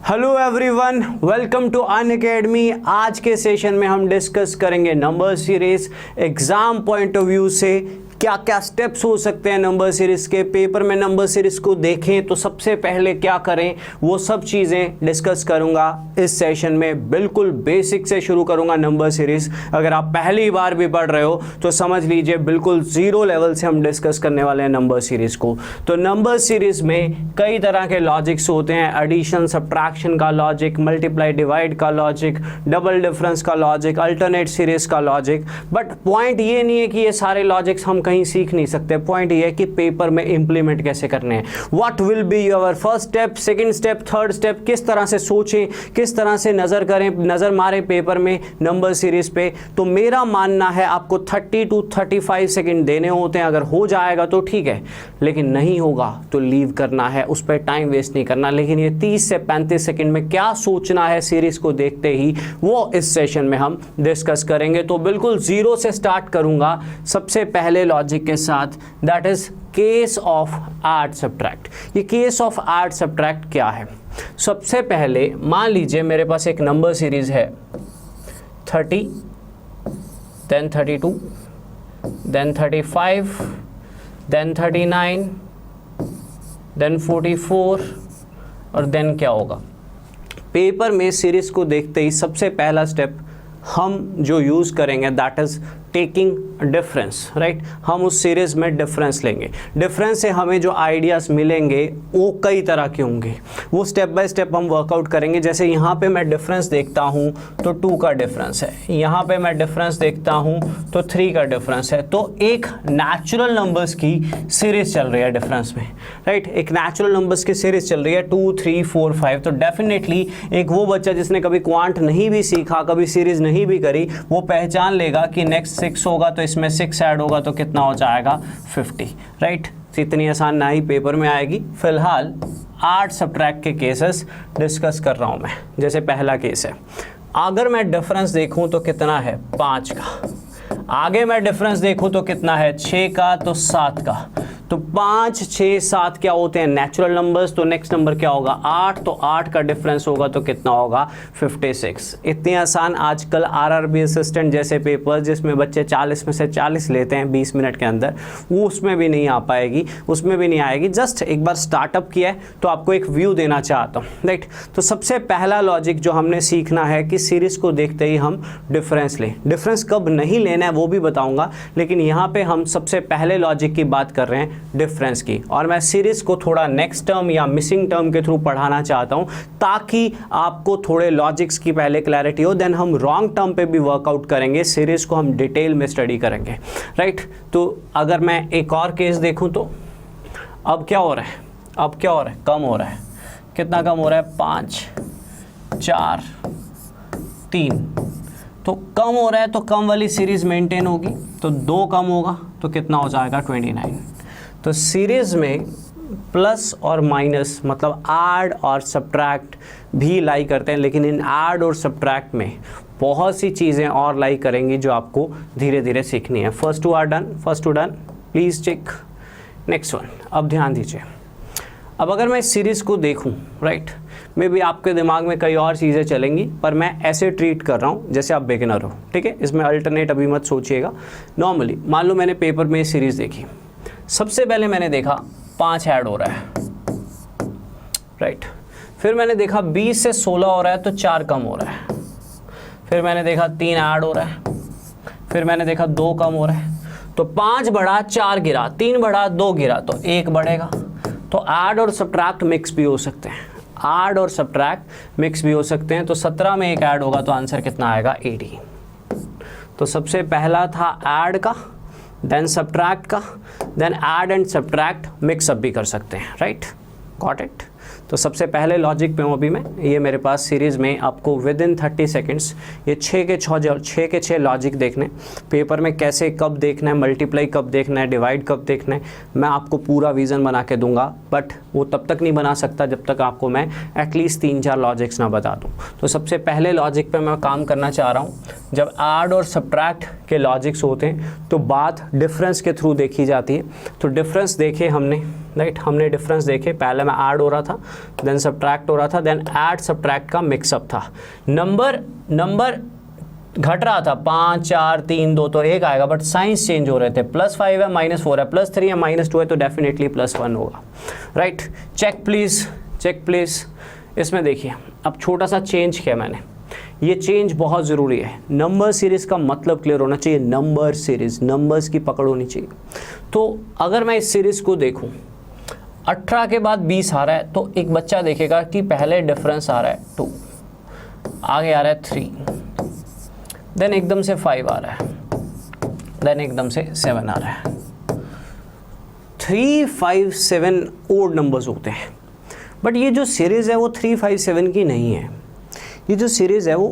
Hello everyone, welcome to Unacademy. आज के session में हम डिस्कस करेंगे number series. Exam point of view से क्या क्या स्टेप्स हो सकते हैं नंबर सीरीज के। पेपर में नंबर सीरीज को देखें तो सबसे पहले क्या करें, वो सब चीज़ें डिस्कस करूंगा इस सेशन में। बिल्कुल बेसिक से शुरू करूंगा नंबर सीरीज। अगर आप पहली बार भी पढ़ रहे हो तो समझ लीजिए बिल्कुल जीरो लेवल से हम डिस्कस करने वाले हैं नंबर सीरीज को। तो नंबर सीरीज में कई तरह के लॉजिक्स होते हैं। एडिशन सब्ट्रैक्शन का लॉजिक, मल्टीप्लाई डिवाइड का लॉजिक, डबल डिफरेंस का लॉजिक, अल्टरनेट सीरीज का लॉजिक। बट पॉइंट ये नहीं है कि ये सारे लॉजिक्स हम कहीं सीख नहीं सकते। पॉइंट ये है कि पेपर में इंप्लीमेंट कैसे करने हैं। What will be your first step, second step, third step, किस तरह से सोचें, किस तरह से नजर करें, नजर मारें पेपर में नंबर सीरीज पे। तो मेरा मानना है आपको 30 to 35 सेकंड देने होते हैं। अगर हो जाएगा तो ठीक है, लेकिन नहीं होगा तो लीव करना है, उस पर टाइम वेस्ट नहीं करना। लेकिन ये 30 से 35 सेकंड में क्या सोचना है सीरीज को देखते ही, वो इस सेशन में हम डिस्कस करेंगे। तो बिल्कुल जीरो से स्टार्ट करूंगा सबसे पहले लॉजिक के साथ, that is case of add subtract. ये केस ऑफ ऐड सब्ट्रैक्ट क्या है? सबसे पहले मान लीजिए मेरे पास एक नंबर सीरीज है 30, देन 32, देन 35, देन 39, देन 44 और देन क्या होगा। पेपर में सीरीज को देखते ही सबसे पहला स्टेप हम जो यूज़ करेंगे that is taking difference, right. हम उस सीरीज में डिफरेंस लेंगे। डिफरेंस से हमें जो आइडियाज़ मिलेंगे वो कई तरह के होंगे, वो स्टेप बाय स्टेप हम वर्कआउट करेंगे। जैसे यहाँ पे मैं डिफरेंस देखता हूँ तो 2 का डिफरेंस है, यहाँ पे मैं डिफरेंस देखता हूँ तो 3 का डिफरेंस है। तो एक नेचुरल नंबर्स की सीरीज चल रही है डिफरेंस में, राइट। एक नेचुरल नंबर्स की सीरीज चल रही है 2, 3, 4, 5। तो डेफिनेटली एक वो बच्चा जिसने कभी क्वांट नहीं भी सीखा, कभी सीरीज नहीं भी करी, वो पहचान लेगा कि नेक्स्ट 6 होगा तो इसमें 6 ऐड होगा तो कितना हो जाएगा 50, राइट। इतनी आसान ना ही पेपर में आएगी। फिलहाल 8 सब्ट्रैक्ट के केसेस डिस्कस कर रहा हूं मैं। जैसे पहला केस है, अगर मैं डिफरेंस देखूं तो कितना है 5 का, आगे मैं डिफरेंस देखूं तो कितना है 6 का, तो 7 का। तो 5, 6, 7 क्या होते हैं नेचुरल नंबर्स। तो नेक्स्ट नंबर क्या होगा 8, तो 8 का डिफरेंस होगा तो कितना होगा 56। इतनी आसान आजकल आरआरबी असिस्टेंट जैसे पेपर जिसमें बच्चे 40 में से 40 लेते हैं 20 मिनट के अंदर, वो उसमें भी नहीं आ पाएगी, उसमें भी नहीं आएगी। जस्ट एक बार स्टार्टअप किया है तो आपको एक व्यू देना चाहता हूँ, राइट। तो सबसे पहला लॉजिक जो हमने सीखना है कि सीरीज को देखते ही हम डिफरेंस लें। डिफरेंस कब नहीं लेना है वो भी बताऊँगा, लेकिन यहाँ पर हम सबसे पहले लॉजिक की बात कर रहे हैं डिफरेंस की। और मैं सीरीज को थोड़ा नेक्स्ट टर्म या मिसिंग टर्म के थ्रू पढ़ाना चाहता हूं ताकि आपको थोड़े लॉजिक्स की पहले क्लैरिटी हो, देन हम रॉन्ग टर्म पे भी वर्कआउट करेंगे। सीरीज को हम डिटेल में स्टडी करेंगे, राइट। तो अगर मैं एक और केस देखूं तो अब क्या हो रहा है, अब क्या हो रहा है, कम हो रहा है। कितना कम हो रहा है 5, 4, 3। तो कम हो रहा है तो कम वाली सीरीज मेंटेन होगी, तो 2 कम होगा तो कितना हो जाएगा 29। तो सीरीज में प्लस और माइनस मतलब ऐड और सब्ट्रैक्ट भी लाई करते हैं, लेकिन इन ऐड और सब्ट्रैक्ट में बहुत सी चीज़ें और लाई करेंगी जो आपको धीरे धीरे सीखनी है। First 2 are done, first 2 done, please check next one. अब ध्यान दीजिए, अब अगर मैं इस सीरीज़ को देखूं, राइट, मे बी आपके दिमाग में कई और चीज़ें चलेंगी, पर मैं ऐसे ट्रीट कर रहा हूं जैसे आप बिगिनर हो, ठीक है। इसमें अल्टरनेट अभी मत सोचिएगा। नॉर्मली मान लो मैंने पेपर में सीरीज़ देखी, सबसे पहले मैंने देखा 5 ऐड हो रहा है, राइट। फिर मैंने देखा 20 से 16 हो रहा है तो 4 कम हो रहा है। फिर मैंने देखा 3 ऐड हो रहा है। फिर मैंने देखा 2 कम हो रहा है। तो 5 बढ़ा, 4 गिरा, 3 बढ़ा, 2 गिरा, तो 1 बढ़ेगा। तो ऐड और सब्ट्रैक्ट मिक्स भी हो सकते हैं, ऐड और सब्ट्रैक्ट मिक्स भी हो सकते हैं। तो 17 में 1 ऐड होगा तो आंसर कितना आएगा 18। तो सबसे पहला था ऐड का, देन सब्ट्रैक्ट का, then add and subtract mix up भी कर सकते हैं, राइट। Got it. तो सबसे पहले लॉजिक पे हूँ अभी मैं। ये मेरे पास सीरीज़ में आपको विद इन 30 सेकेंड्स ये 6 के 6 लॉजिक देखने, पेपर में कैसे कब देखना है, मल्टीप्लाई कब देखना है, डिवाइड कब देखना है, मैं आपको पूरा विज़न बना के दूंगा। बट वो तब तक नहीं बना सकता जब तक आपको मैं एटलीस्ट 3-4 लॉजिक्स ना बता दूँ। तो सबसे पहले लॉजिक पर मैं काम करना चाह रहा हूँ। जब ऐड और सब्ट्रैक्ट के लॉजिक्स होते हैं तो बात डिफरेंस के थ्रू देखी जाती है। तो डिफरेंस देखे हमने राइट। हमने डिफरेंस देखे, पहले में ऐड हो रहा था, देन सब्ट्रैक्ट हो रहा था, देन ऐड सब्ट्रैक्ट का मिक्सअप था। नंबर घट रहा था 5 4 3 2 तो 1 आएगा, बट साइंस चेंज हो रहे थे। +5 है, -4 है, +3 है, -2 है, तो डेफिनेटली +1 होगा, राइट। Check please. इसमें देखिए अब छोटा सा चेंज किया मैंने, ये चेंज बहुत ज़रूरी है। नंबर सीरीज़ का मतलब क्लियर होना चाहिए, नंबर सीरीज़, नंबर्स की पकड़ होनी चाहिए। तो अगर मैं इस सीरीज़ को देखूं, 18 के बाद 20 आ रहा है, तो एक बच्चा देखेगा कि पहले डिफरेंस आ रहा है 2, आगे आ रहा है 3, देन एकदम से 5 आ रहा है, देन एकदम से 7 आ रहा है। 3 5 7 ओड नंबर्स होते हैं, बट ये जो सीरीज़ है वो 3 5 7 की नहीं है। ये जो सीरीज़ है वो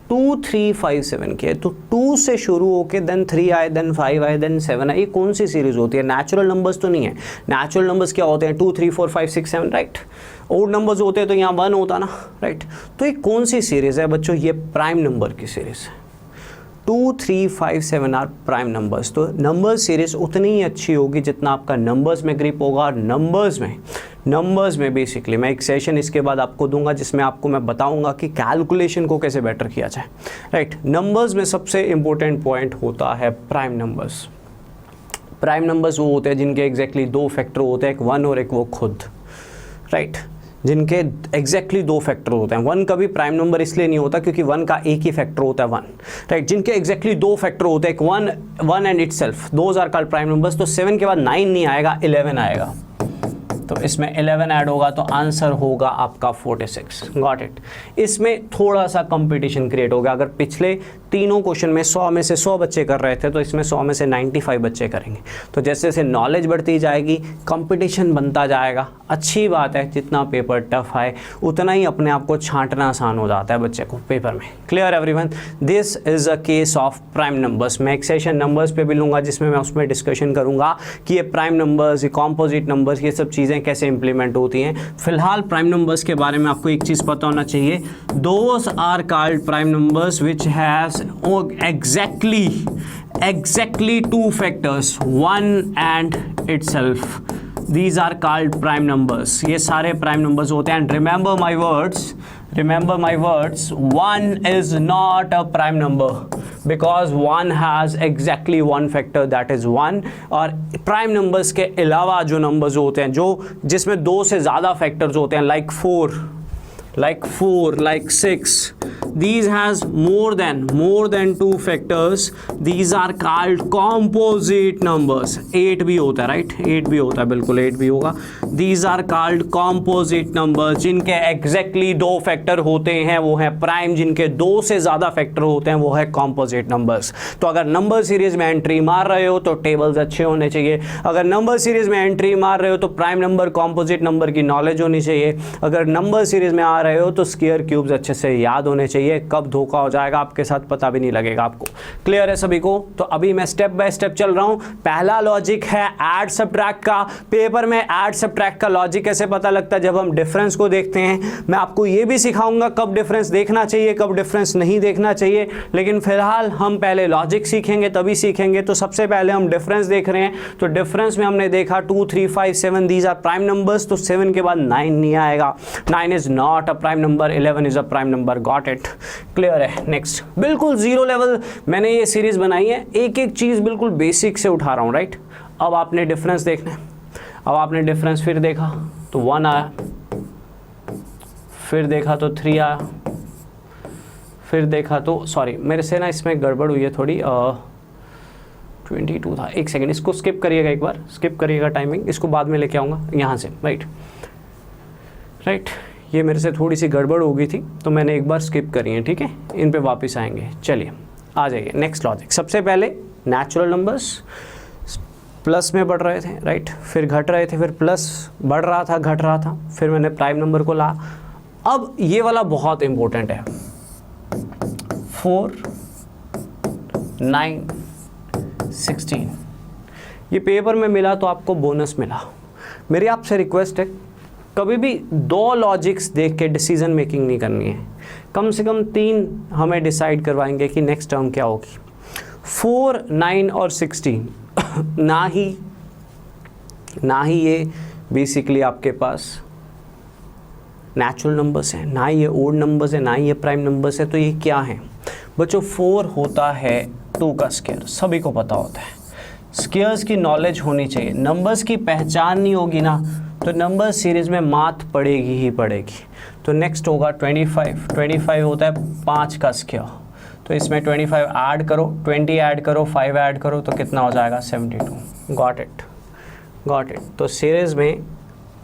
2 3 5 7 की है। तो 2 से शुरू होके देन 3 आए, देन 5 आए, देन 7 आए। ये कौन सी सीरीज़ होती है? नेचुरल नंबर्स तो नहीं है। नेचुरल नंबर्स क्या होते हैं? 2 3 4 5 6 7, राइट। ओड नंबर्स होते हैं तो यहाँ 1 होता ना, राइट। तो ये कौन सी सीरीज़ है बच्चों? ये प्राइम नंबर की सीरीज़ है। 2 3 5 7 आर प्राइम नंबर्स। तो नंबर सीरीज़ उतनी ही अच्छी होगी जितना आपका नंबर्स में ग्रिप होगा। और नंबर्स में बेसिकली मैं एक सेशन इसके बाद आपको दूंगा जिसमें आपको मैं बताऊंगा कि कैलकुलेशन को कैसे बेटर किया जाए, राइट। नंबर्स में सबसे इंपॉर्टेंट पॉइंट होता है प्राइम नंबर्स। प्राइम नंबर्स वो होते हैं जिनके एग्जैक्टली 2 फैक्टर होते हैं, एक 1 और एक वो खुद, राइट। जिनके एग्जैक्टली 2 फैक्टर होते हैं। 1 कभी प्राइम नंबर इसलिए नहीं होता क्योंकि 1 का एक ही फैक्टर होता है 1, राइट। जिनके एग्जैक्टली 2 फैक्टर होते हैं, एक 1 and itself, those are called prime numbers. तो 7 के बाद 9 नहीं आएगा, 11 आएगा, तो इसमें 11 ऐड होगा तो आंसर होगा आपका 46। Got it. इसमें थोड़ा सा कंपटीशन क्रिएट हो गया। अगर पिछले तीनों क्वेश्चन में 100 में से 100 बच्चे कर रहे थे तो इसमें 100 में से 95 बच्चे करेंगे। तो जैसे जैसे नॉलेज बढ़ती जाएगी, कंपटीशन बनता जाएगा। अच्छी बात है, जितना पेपर टफ है उतना ही अपने आप को छांटना आसान हो जाता है बच्चे को पेपर में। Clear everyone? This is a case of prime numbers. मैं एक सेशन नंबर्स पे भी लूँगा जिसमें मैं उसमें डिस्कशन करूँगा कि ये प्राइम नंबर्स, ये कॉम्पोजिट नंबर्स, ये सब चीज़ें कैसे इंप्लीमेंट होती हैं। फिलहाल प्राइम नंबर्स के बारे में आपको एक चीज़ पता होना चाहिए, those are called prime numbers which has exactly 2 factors, 1 and itself. These are called prime numbers. ये सारे प्राइम नंबर्स होते हैं। And remember my words, 1 is not a prime number because 1 has exactly 1 factor, that is 1. और prime numbers के अलावा जो numbers होते हैं जिसमें 2 से ज़्यादा फैक्टर्स होते हैं, like 4, like 6, these has more than 2 factors, these are called composite numbers. 8 भी होता है, राइट। 8 भी होता है, बिल्कुल 8 भी होगा। these are called composite numbers, जिनके एग्जैक्टली 2 फैक्टर होते हैं वो है प्राइम, जिनके 2 से ज़्यादा फैक्टर होते हैं वो है कॉम्पोजिट नंबर्स। तो अगर नंबर सीरीज में एंट्री मार रहे हो तो टेबल्स अच्छे होने चाहिए। अगर नंबर सीरीज में एंट्री मार रहे हो तो प्राइम नंबर, कॉम्पोजिट नंबर की नॉलेज होनी चाहिए। अगर नंबर सीरीज में आ रहे हो तो स्क्वायर क्यूब्स अच्छे से याद होने चाहिए। कब धोखा हो जाएगा आपके साथ पता भी नहीं लगेगा आपको। क्लियर है सभी को? तो अभी मैं स्टेप बाय स्टेप चल रहा हूं। पहला लॉजिक है ऐड सब्ट्रैक्ट का। पेपर में ऐड सब्ट्रैक्ट का लॉजिक कैसे पता लगता है? जब हम डिफरेंस को देखते हैं। मैं आपको यह भी सिखाऊंगा कब डिफरेंस देखना चाहिए, कब डिफरेंस नहीं देखना चाहिए। लेकिन फिलहाल हम पहले लॉजिक सीखेंगे, तभी सीखेंगे। तो सबसे पहले हम डिफरेंस देख रहे हैं। तो डिफरेंस में हमने देखा 2 3 5 7 दीज आर प्राइम नंबर्स। तो 7 के बाद 9 नहीं आएगा। 9 is not a prime number, 11 is a prime number. Got it? Clear है? नेक्स्ट, बिल्कुल जीरो लेवल मैंने ये सीरीज बनाई है। एक एक चीज बिल्कुल बेसिक से उठा रहा हूं, राइट। अब आपने डिफरेंस देखना है। अब आपने डिफरेंस फिर देखा तो 1 आया, फिर देखा तो 3 आया, फिर देखा तो सॉरी मेरे से ना इसमें गड़बड़ हुई है थोड़ी, 22 था। एक सेकेंड, इसको स्किप करिएगा, एक बार स्किप करिएगा टाइमिंग, इसको बाद में लेके आऊँगा यहाँ से, राइट। ये मेरे से थोड़ी सी गड़बड़ हो गई थी तो मैंने एक बार स्किप करी है, ठीक है। इन पे वापस आएंगे। चलिए आ जाइए नेक्स्ट लॉजिक। सबसे पहले नेचुरल नंबर्स प्लस में बढ़ रहे थे, राइट, फिर घट रहे थे, फिर प्लस बढ़ रहा था, घट रहा था, फिर मैंने प्राइम नंबर को ला। अब ये वाला बहुत इंपॉर्टेंट है, 4 9 16। ये पेपर में मिला तो आपको बोनस मिला। मेरी आपसे रिक्वेस्ट है, कभी भी 2 लॉजिक्स देख के डिसीजन मेकिंग नहीं करनी है। कम से कम 3 हमें डिसाइड करवाएंगे कि नेक्स्ट टर्म क्या होगी। 4 9 और 16 ना ही ये बेसिकली आपके पास नेचुरल नंबर्स हैं, ना ये ओड नंबर्स है ना ये प्राइम नंबर्स है। तो ये क्या है बच्चों? 4 होता है 2 का स्क्वायर, सभी को पता होता है। स्क्वायर्स की नॉलेज होनी चाहिए। नंबर्स की पहचान नहीं होगी ना तो नंबर सीरीज में मात पड़ेगी ही पड़ेगी। तो नेक्स्ट होगा 25 होता है 5 का स्क्वायर, तो इसमें 25 ऐड करो, 20 ऐड करो, 5 ऐड करो तो कितना हो जाएगा 72। Got it. तो सीरीज में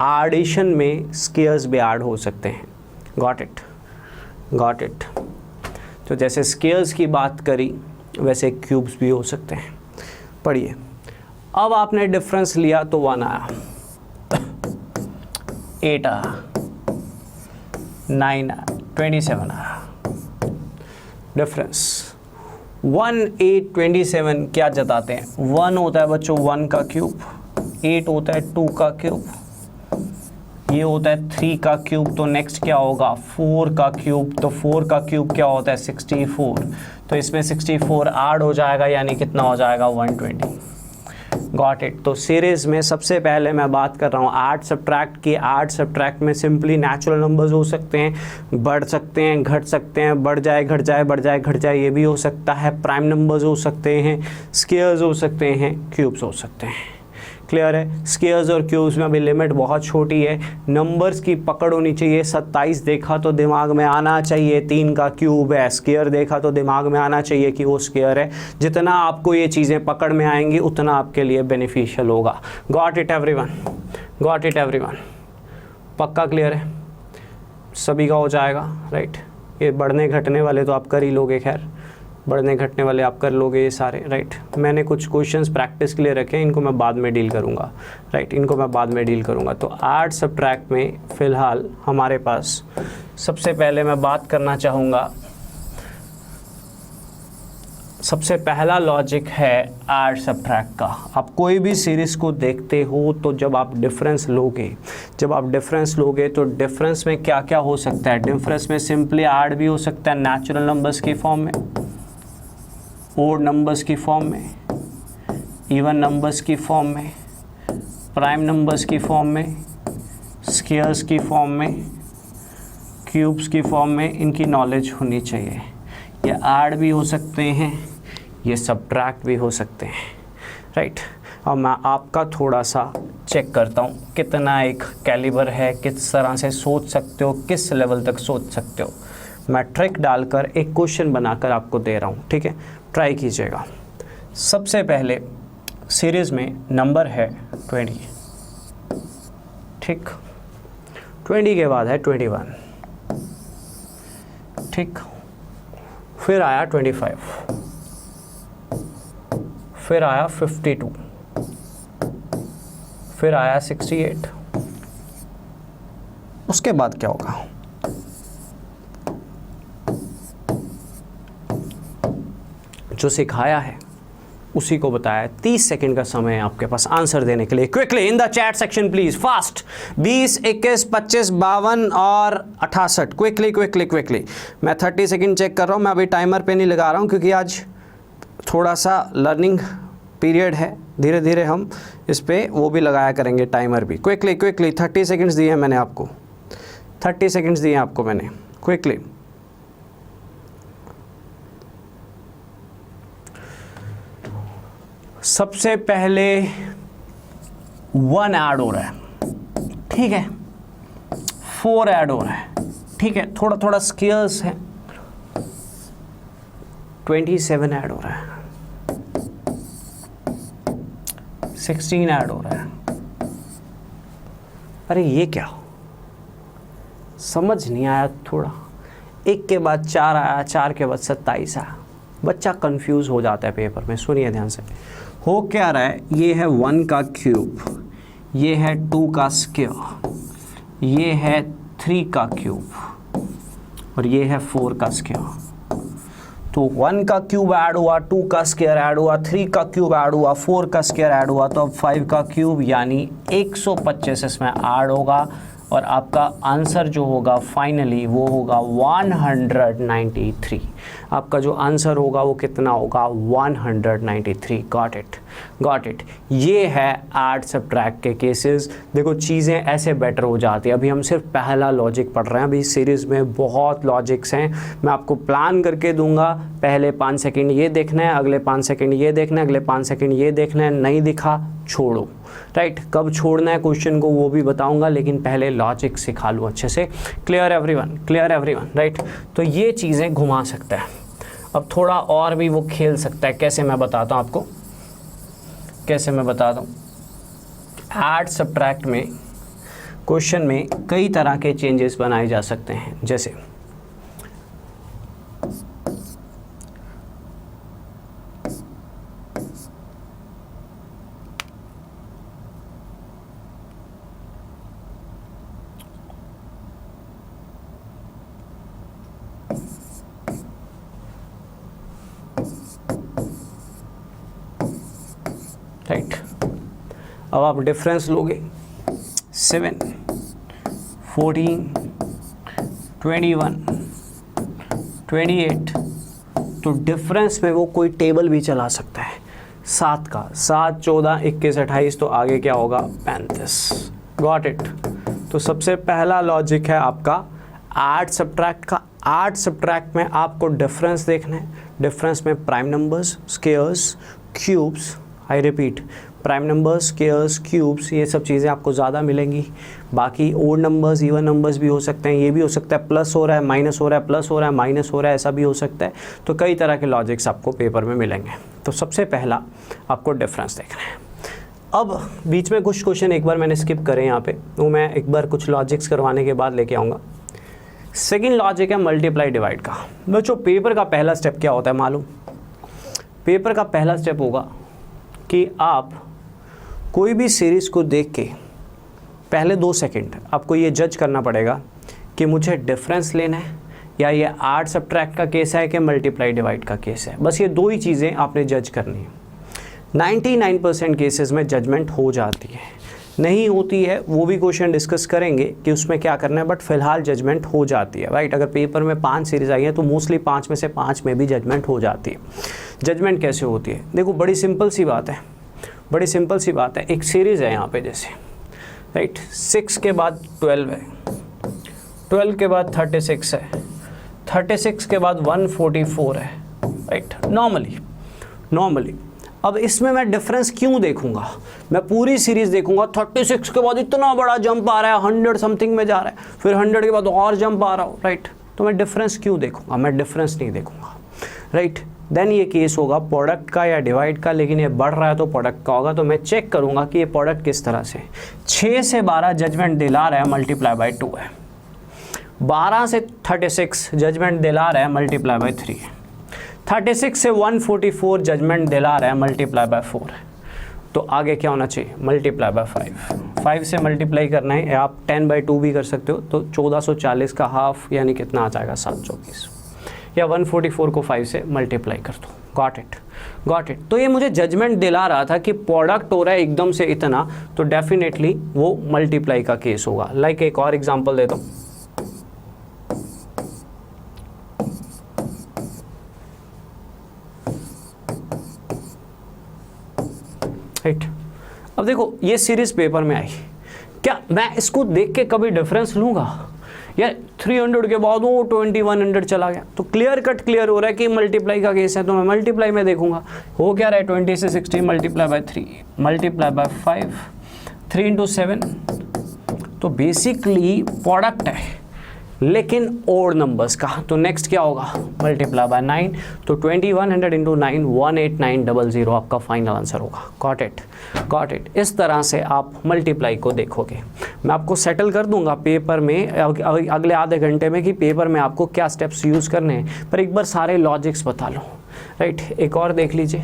एडिशन में स्क्वायर्स भी ऐड हो सकते हैं। Got it. तो जैसे स्क्वायर्स की बात करी वैसे क्यूब्स भी हो सकते हैं। पढ़िए, अब आपने डिफरेंस लिया तो 1 आया, 8 आया, 9 आया, 27 आया। डिफरेंस 1, 8, 27 क्या जताते हैं? 1 होता है बच्चों 1 का क्यूब, 8 होता है 2 का क्यूब, ये होता है 3 का क्यूब। तो नेक्स्ट क्या होगा? 4 का क्यूब। तो 4 का क्यूब क्या होता है? 64। तो इसमें 64 ऐड हो जाएगा, यानी कितना हो जाएगा? 120। Got it. तो सीरीज में सबसे पहले मैं बात कर रहा हूँ ऐड सब्ट्रैक्ट की। ऐड सब्ट्रैक्ट में सिंपली नेचुरल नंबर्स हो सकते हैं, बढ़ सकते हैं, घट सकते हैं, बढ़ जाए घट जाए, बढ़ जाए घट जाए, ये भी हो सकता है। प्राइम नंबर्स हो सकते हैं, स्क्वायर्स हो सकते हैं, क्यूब्स हो सकते हैं। क्लियर है? स्क्वायर्स और क्यूब्स में अभी लिमिट बहुत छोटी है, नंबर्स की पकड़ होनी चाहिए। 27 देखा तो दिमाग में आना चाहिए 3 का क्यूब है, स्क्वायर देखा तो दिमाग में आना चाहिए कि वो स्क्वायर है। जितना आपको ये चीज़ें पकड़ में आएंगी उतना आपके लिए बेनिफिशियल होगा। Got it everyone? पक्का क्लियर है? सभी का हो जाएगा, राइट? ये बढ़ने घटने वाले तो आप कर ही लोगे, खैर बढ़ने घटने वाले आप कर लोगे ये सारे, राइट? मैंने कुछ क्वेश्चंस प्रैक्टिस के लिए रखे हैं, इनको मैं बाद में डील करूंगा, राइट? इनको मैं बाद में डील करूंगा। तो ऐड सब्ट्रैक्ट में फ़िलहाल हमारे पास सबसे पहले मैं बात करना चाहूँगा, सबसे पहला लॉजिक है ऐड सब्ट्रैक्ट का। आप कोई भी सीरीज़ को देखते हो तो जब आप डिफरेंस लोगे तो डिफरेंस में क्या क्या हो सकता है? डिफरेंस में सिंपली ऐड भी हो सकता है नेचुरल नंबर्स की फॉर्म में, ओड नंबर्स की फॉर्म में, इवन नंबर्स की फॉर्म में, प्राइम नंबर्स की फॉर्म में, स्क्वायर्स की फॉर्म में, क्यूब्स की फॉर्म में। इनकी नॉलेज होनी चाहिए। ये ऐड भी हो सकते हैं, ये सब्ट्रैक्ट भी हो सकते हैं, राइट? अब मैं आपका थोड़ा सा चेक करता हूँ कितना एक कैलिबर है, किस तरह से सोच सकते हो, किस लेवल तक सोच सकते हो। मैं ट्रिक डालकर एक क्वेश्चन बनाकर आपको दे रहा हूँ, ठीक है? ट्राई कीजिएगा। सबसे पहले सीरीज़ में नंबर है 20, ठीक? 20 के बाद है 21, ठीक? फिर आया 25, फिर आया 52, फिर आया 68। उसके बाद क्या होगा? जो सिखाया है उसी को बताया। 30 सेकंड का समय है आपके पास आंसर देने के लिए। Quickly in the chat section please, fast. 20, 21, 25, 52 और 68। क्विकली। मैं 30 सेकंड चेक कर रहा हूँ। मैं अभी टाइमर पे नहीं लगा रहा हूँ क्योंकि आज थोड़ा सा लर्निंग पीरियड है, धीरे धीरे हम इस पर वो भी लगाया करेंगे टाइमर भी। क्विकली 30 सेकेंड्स दिए हैं मैंने आपको, 30 सेकेंड्स दिए हैं आपको मैंने। क्विकली सबसे पहले 1 ऐड हो रहा है, ठीक है? 4 ऐड हो रहा है, ठीक है? थोड़ा थोड़ा स्क्वायर्स है। 27 ऐड हो रहा है, 16 ऐड हो रहा है। अरे ये क्या, समझ नहीं आया थोड़ा। 1 के बाद 4 आया, 4 के बाद 27 आया। बच्चा कंफ्यूज हो जाता है पेपर में। सुनिए ध्यान से, हो क्या रहा है? ये है 1 का क्यूब, ये है 2 का स्क्वायर, ये है 3 का क्यूब और ये है 4 का स्क्वायर। तो 1 का क्यूब ऐड हुआ, 2 का स्क्वायर ऐड हुआ, 3 का क्यूब ऐड हुआ, 4 का स्क्वायर ऐड हुआ, तो अब 5 का क्यूब यानी 125 इसमें ऐड होगा। और आपका आंसर जो होगा फाइनली वो होगा 193। आपका जो आंसर होगा वो कितना होगा 193। Got it. ये है ऐड सब्ट्रैक्ट के केसेस। देखो चीज़ें ऐसे बेटर हो जाती है। अभी हम सिर्फ पहला लॉजिक पढ़ रहे हैं, अभी सीरीज़ में बहुत लॉजिक्स हैं। मैं आपको प्लान करके दूंगा, पहले 5 सेकंड ये देखना है, अगले 5 सेकंड ये देखना है, अगले 5 सेकंड ये देखना है, नहीं दिखा छोड़ो, राइट। कब छोड़ना है क्वेश्चन को वो भी बताऊंगा, लेकिन पहले लॉजिक सिखा लूँ अच्छे से। Clear everyone, right. तो ये चीज़ें घुमा सकता है। अब थोड़ा और भी वो खेल सकता है। कैसे, मैं बताता हूँ आपको, कैसे मैं बताता हूँ। ऐड सब्ट्रैक्ट में क्वेश्चन में कई तरह के चेंजेस बनाए जा सकते हैं। जैसे राइट, अब आप डिफरेंस लोगे 7, 14, 21, 28, तो डिफरेंस में वो कोई टेबल भी चला सकता है। 7 का 7, 14, 21, 28, तो आगे क्या होगा 35। Got it. तो सबसे पहला लॉजिक है आपका ऐड सब्ट्रैक्ट का। ऐड सब्ट्रैक्ट में आपको डिफरेंस देखना है। डिफरेंस में prime numbers, squares, cubes, I repeat, prime numbers, squares, cubes, ये सब चीज़ें आपको ज़्यादा मिलेंगी। बाकी ओड नंबर्स, इवन नंबर्स भी हो सकते हैं। ये भी हो सकता है प्लस हो रहा है, माइनस हो रहा है, प्लस हो रहा है, माइनस हो रहा है, ऐसा भी हो सकता है। तो कई तरह के लॉजिक्स आपको पेपर में मिलेंगे। तो सबसे पहला आपको डिफरेंस देखना है। अब बीच में कुछ क्वेश्चन एक बार मैंने स्किप करे यहाँ पे, वो मैं एक बार कुछ लॉजिक्स करवाने के बाद लेके आऊँगा। सेकेंड लॉजिक है मल्टीप्लाई डिवाइड का। बच्चों पेपर का पहला स्टेप क्या होता है मालूम? पेपर का पहला स्टेप होगा कि आप कोई भी सीरीज़ को देख के पहले 2 सेकंड आपको ये जज करना पड़ेगा कि मुझे डिफरेंस लेना है या ये ऐड सब्ट्रैक्ट का केस है कि मल्टीप्लाई डिवाइड का केस है। बस ये 2 ही चीज़ें आपने जज करनी है। 99% केसेस में जजमेंट हो जाती है, नहीं होती है वो भी क्वेश्चन डिस्कस करेंगे कि उसमें क्या करना है, बट फिलहाल जजमेंट हो जाती है, राइट। अगर पेपर में 5 सीरीज़ आई है तो मोस्टली 5 में से 5 में भी जजमेंट हो जाती है। जजमेंट कैसे होती है? देखो बड़ी सिंपल सी बात है, बड़ी सिंपल सी बात है। एक सीरीज़ है यहाँ पे जैसे, राइट, 6 के बाद 12 है, 12 के बाद 36 है, 36 के बाद 144 है, राइट। नॉर्मली अब इसमें मैं डिफरेंस क्यों देखूंगा? मैं पूरी सीरीज़ देखूंगा, 36 के बाद इतना बड़ा जंप आ रहा है, 100 समथिंग में जा रहा है, फिर 100 के बाद और जंप आ रहा हो, राइट। तो मैं डिफरेंस क्यों देखूंगा? मैं डिफरेंस नहीं देखूंगा, राइट। देन ये केस होगा प्रोडक्ट का या डिवाइड का, लेकिन ये बढ़ रहा है तो प्रोडक्ट का होगा। तो मैं चेक करूंगा कि ये प्रोडक्ट किस तरह से। 6 से 12 जजमेंट दिला रहा है, मल्टीप्लाई बाय 2 है। 12 से 36 जजमेंट दिला रहा है, मल्टीप्लाई बाय 3 है। 36 से 144 जजमेंट दिला रहा है, मल्टीप्लाई बाय 4 है। तो आगे क्या होना चाहिए? Multiply by 5। 5 से मल्टीप्लाई करना है, आप 10/2 भी कर सकते हो। तो 1440 का हाफ यानी कितना आ जाएगा? 724, या 144 को 5 से मल्टीप्लाई कर दो। Got it. तो ये मुझे जजमेंट दिला रहा था कि प्रोडक्ट हो रहा है एकदम से इतना, तो डेफिनेटली वो मल्टीप्लाई का केस होगा। लाइक एक और एग्जांपल देता हूँ। राइट, अब देखो ये सीरीज पेपर में आई, क्या मैं इसको देख के कभी डिफरेंस लूँगा? यार 300 के बाद वो 2100 चला गया, तो क्लियर कट क्लियर हो रहा है कि मल्टीप्लाई का केस है, तो मैं मल्टीप्लाई में देखूंगा। हो क्या रहा है? 20 से 60 मल्टीप्लाई बाय 3 मल्टीप्लाई बाय 5, 3 × 7, तो बेसिकली प्रोडक्ट है लेकिन ओड नंबर्स का। तो नेक्स्ट क्या होगा? मल्टीप्लाई बाय 9, तो 2100 × 9 18900 आपका फाइनल आंसर होगा। Got it. इस तरह से आप मल्टीप्लाई को देखोगे। मैं आपको सेटल कर दूंगा पेपर में अगले आधे घंटे में कि पेपर में आपको क्या स्टेप्स यूज़ करने हैं, पर एक बार सारे लॉजिक्स बता लो, राइट। एक और देख लीजिए,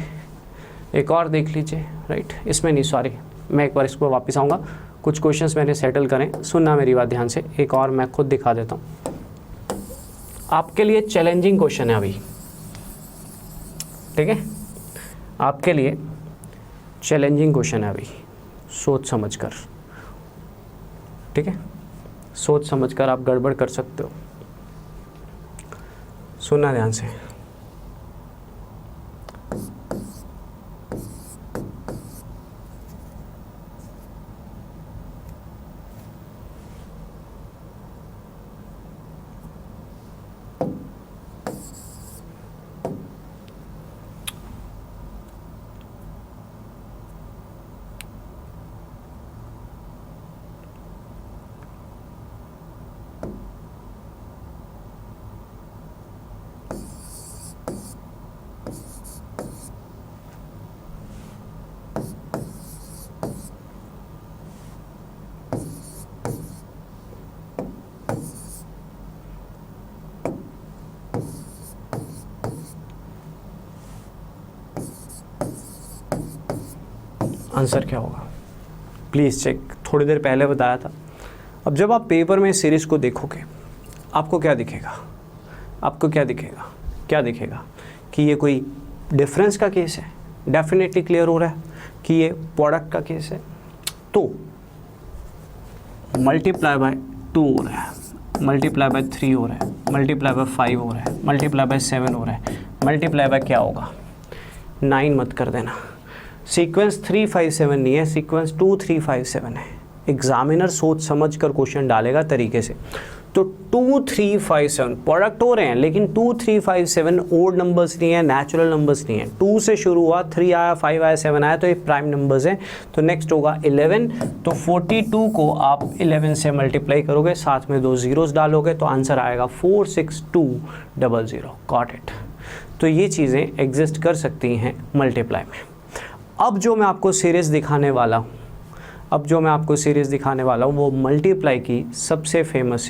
राइट। इसमें नहीं, सॉरी, मैं एक बार इसको वापस आऊँगा। कुछ क्वेश्चंस मैंने सेटल करें, सुनना मेरी बात ध्यान से। एक और मैं खुद दिखा देता हूँ आपके लिए। चैलेंजिंग क्वेश्चन है अभी, ठीक है, आपके लिए चैलेंजिंग क्वेश्चन है अभी, सोच समझ कर, ठीक है। सोच समझकर आप गड़बड़ कर सकते हो। सुनना ध्यान से। आंसर क्या होगा प्लीज़ चेक, थोड़ी देर पहले बताया था। अब जब आप पेपर में सीरीज़ को देखोगे आपको क्या दिखेगा, आपको क्या दिखेगा, क्या दिखेगा कि ये कोई डिफरेंस का केस है, डेफिनेटली क्लियर हो रहा है कि ये प्रोडक्ट का केस है। तो मल्टीप्लाई बाय 2 हो रहा है, मल्टीप्लाई बाय 3 हो रहा है, मल्टीप्लाई बाय 5 हो रहा है, मल्टीप्लाई बाय 7 हो रहा है, मल्टीप्लाई बाय क्या होगा 9 मत कर देना। सीक्वेंस 3 5 7 नहीं है, सीक्वेंस 2 3 5 7 है। एग्जामिनर सोच समझ कर क्वेश्चन डालेगा तरीके से। तो 2 3 5 7 प्रोडक्ट हो रहे हैं, लेकिन 2 3 5 7 ओड नंबर्स नहीं है, नेचुरल नंबर्स नहीं है। 2 से शुरू हुआ, 3 आया, 5 आया, 7 आया, तो ये प्राइम नंबर्स हैं। तो नेक्स्ट होगा 11। तो 42 को आप 11 से मल्टीप्लाई करोगे, साथ में 2 जीरोस डालोगे, तो आंसर आएगा 46200। Got it. तो ये चीज़ें एग्जिस्ट कर सकती हैं मल्टीप्लाई में। अब जो मैं आपको सीरीज़ दिखाने वाला हूँ, वो मल्टीप्लाई की सबसे फेमस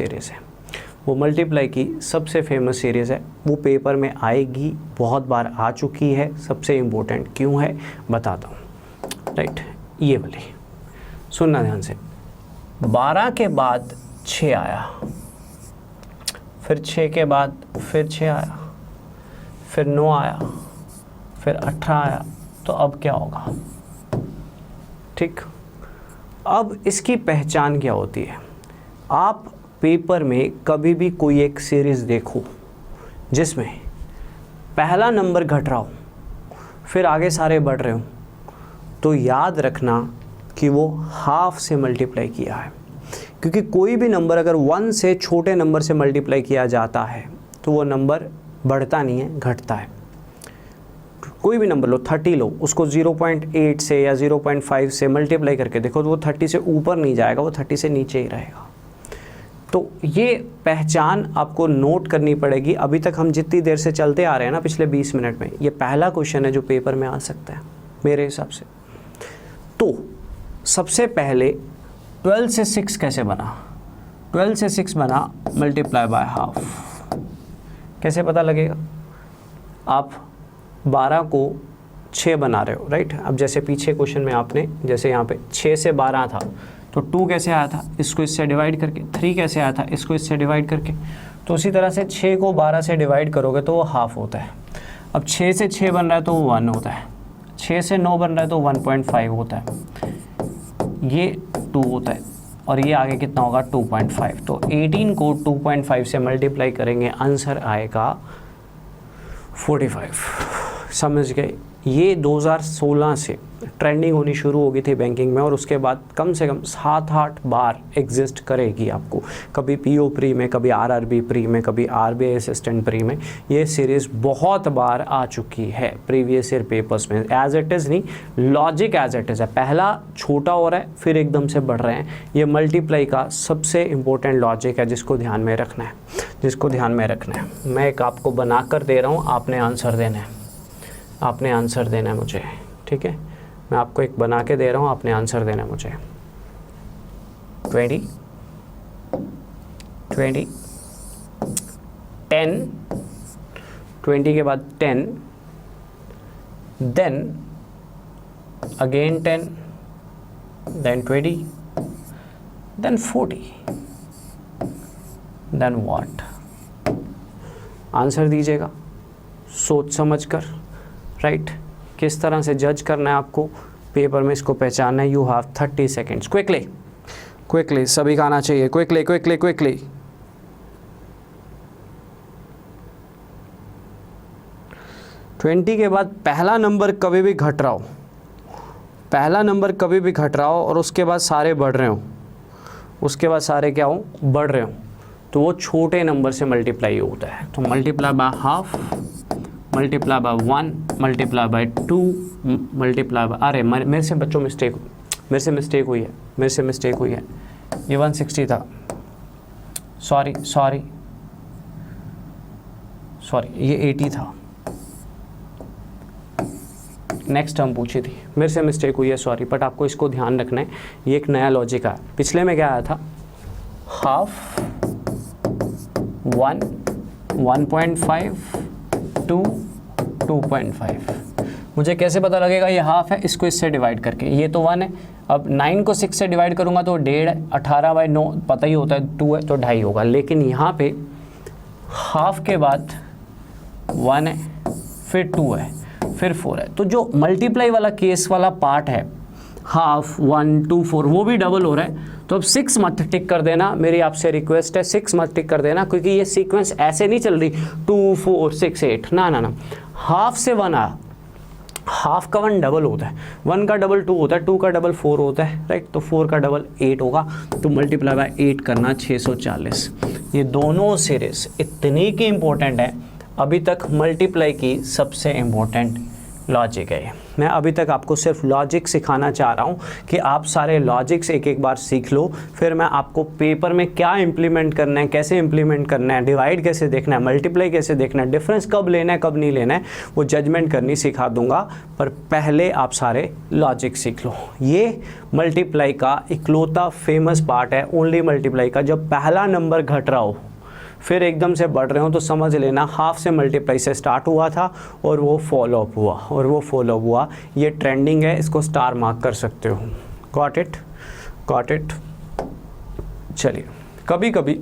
सीरीज़ है। वो पेपर में आएगी, बहुत बार आ चुकी है, सबसे इम्पोर्टेंट क्यों है बताता हूँ। राइट, ये वाली सुनना ध्यान से। 12 के बाद 6 आया, फिर 6 के बाद फिर 6 आया, फिर 9 आया, फिर 18 आया। तो अब क्या होगा, ठीक। अब इसकी पहचान क्या होती है, आप पेपर में कभी भी कोई एक सीरीज़ देखो जिसमें पहला नंबर घट रहा हो, फिर आगे सारे बढ़ रहे हो, तो याद रखना कि वो हाफ से मल्टीप्लाई किया है। क्योंकि कोई भी नंबर अगर 1 से छोटे नंबर से मल्टीप्लाई किया जाता है तो वो नंबर बढ़ता नहीं है, घटता है। कोई भी नंबर लो, 30 लो, उसको 0.8 से या 0.5 से मल्टीप्लाई करके देखो तो वो 30 से ऊपर नहीं जाएगा, वो 30 से नीचे ही रहेगा। तो ये पहचान आपको नोट करनी पड़ेगी। अभी तक हम जितनी देर से चलते आ रहे हैं ना, पिछले 20 मिनट में, ये पहला क्वेश्चन है जो पेपर में आ सकता है मेरे हिसाब से। तो सबसे पहले 12 से 6 कैसे बना, 12 से 6 बना मल्टीप्लाई बाय हाफ। कैसे पता लगेगा, आप 12 को 6 बना रहे हो, राइट। अब जैसे पीछे क्वेश्चन में आपने, जैसे यहाँ पे 6 से 12 था, तो 2 कैसे आया था, इसको इससे डिवाइड करके। 3 कैसे आया था, इसको इससे डिवाइड करके। तो उसी तरह से 6 को 12 से डिवाइड करोगे तो वो हाफ होता है। अब 6 से 6 बन रहा है तो वो 1 होता है, 6 से 9 बन रहा है तो 1.5 होता है, ये 2 होता है, और ये आगे कितना होगा 2.5। तो 18 को 2.5 से मल्टीप्लाई करेंगे, आंसर आएगा 45। समझ गए। ये 2016 से ट्रेंडिंग होनी शुरू हो गई थी बैंकिंग में, और उसके बाद कम से कम 7-8 बार एग्जिस्ट करेगी आपको। कभी पीओ प्री में, कभी आरआरबी प्री में, कभी आरबीआई असिस्टेंट प्री में। ये सीरीज़ बहुत बार आ चुकी है प्रीवियस ईयर पेपर्स में। एज इट इज़ नहीं, लॉजिक एज इट इज़ है। पहला छोटा हो रहा है, फिर एकदम से बढ़ रहे हैं। ये मल्टीप्लाई का सबसे इम्पोर्टेंट लॉजिक है जिसको ध्यान में रखना है, मैं एक आपको बना कर दे रहा हूँ, आपने आंसर देना है, मुझे, ठीक है। मैं आपको एक बना के दे रहा हूँ, आपने आंसर देना है मुझे। 20 20 10, 20 के बाद 10, then again 10, then 20, then 40, then what. Answer दीजिएगा सोच समझ कर, राइट। किस तरह से जज करना है आपको पेपर में, इसको पहचानना है। You have 30 seconds, quickly quickly, सभी का आना चाहिए, क्विकली क्विकली क्विकली। ट्वेंटी के बाद पहला नंबर कभी भी घट रहा हो, पहला नंबर कभी भी घट रहा हो और उसके बाद सारे बढ़ रहे हो, उसके बाद सारे क्या हो, बढ़ रहे हो, तो वो छोटे नंबर से मल्टीप्लाई होता है। तो multiply by half, multiply by 1, multiply by 2, multiply by, अरे मेरे से बच्चों मिस्टेक, मेरे से मिस्टेक हुई है, ये 160 था, सॉरी ये 80 था, नेक्स्ट टर्म पूछी थी, मेरे से मिस्टेक हुई है, सॉरी, बट आपको इसको ध्यान रखना है, ये एक नया लॉजिक है। पिछले में क्या आया था, हाफ, 1, 1.5, 2, 2.5। मुझे कैसे पता लगेगा ये हाफ है, इसको इससे डिवाइड करके, ये तो 1 है, अब 9 को 6 से डिवाइड करूँगा तो 1.5 है, 18/9 पता ही होता है 2 है तो 2.5 होगा, लेकिन यहाँ पे हाफ के बाद 1 है, फिर 2 है, फिर 4 है, तो जो मल्टीप्लाई वाला केस वाला पार्ट है, हाफ, 1, 2, 4, वो भी डबल हो रहा है, तो अब 6 मत टिक कर देना, मेरी आपसे रिक्वेस्ट है, 6 मत टिक कर देना, क्योंकि ये सीक्वेंस ऐसे नहीं चल रही 2, 4, 6, 8, ना, हाफ से 1 आया, हाफ का 1 डबल होता है, 1 का डबल 2 होता है, 2 का डबल 4 होता है, राइट, तो 4 का डबल 8 होगा, तो मल्टीप्लाई बाय 8 करना 640। ये दोनों सीरीज इतनी की इम्पोर्टेंट है, अभी तक मल्टीप्लाई की सबसे इम्पोर्टेंट लॉजिक है। मैं अभी तक आपको सिर्फ लॉजिक सिखाना चाह रहा हूँ कि आप सारे लॉजिक्स एक बार सीख लो, फिर मैं आपको पेपर में क्या इंप्लीमेंट करना है, कैसे इंप्लीमेंट करना है, डिवाइड कैसे देखना है, मल्टीप्लाई कैसे देखना है, डिफरेंस कब लेना है कब नहीं लेना है, वो जजमेंट करनी सिखा दूंगा, पर पहले आप सारे लॉजिक सीख लो। ये मल्टीप्लाई का इकलौता फेमस पार्ट है, ओनली मल्टीप्लाई का, जब पहला नंबर घट रहा हो फिर एकदम से बढ़ रहे हो तो समझ लेना हाफ से मल्टीप्लाई से स्टार्ट हुआ था और वो फॉलो अप हुआ, ये ट्रेंडिंग है, इसको स्टार मार्क कर सकते हो। Got it. चलिए, कभी कभी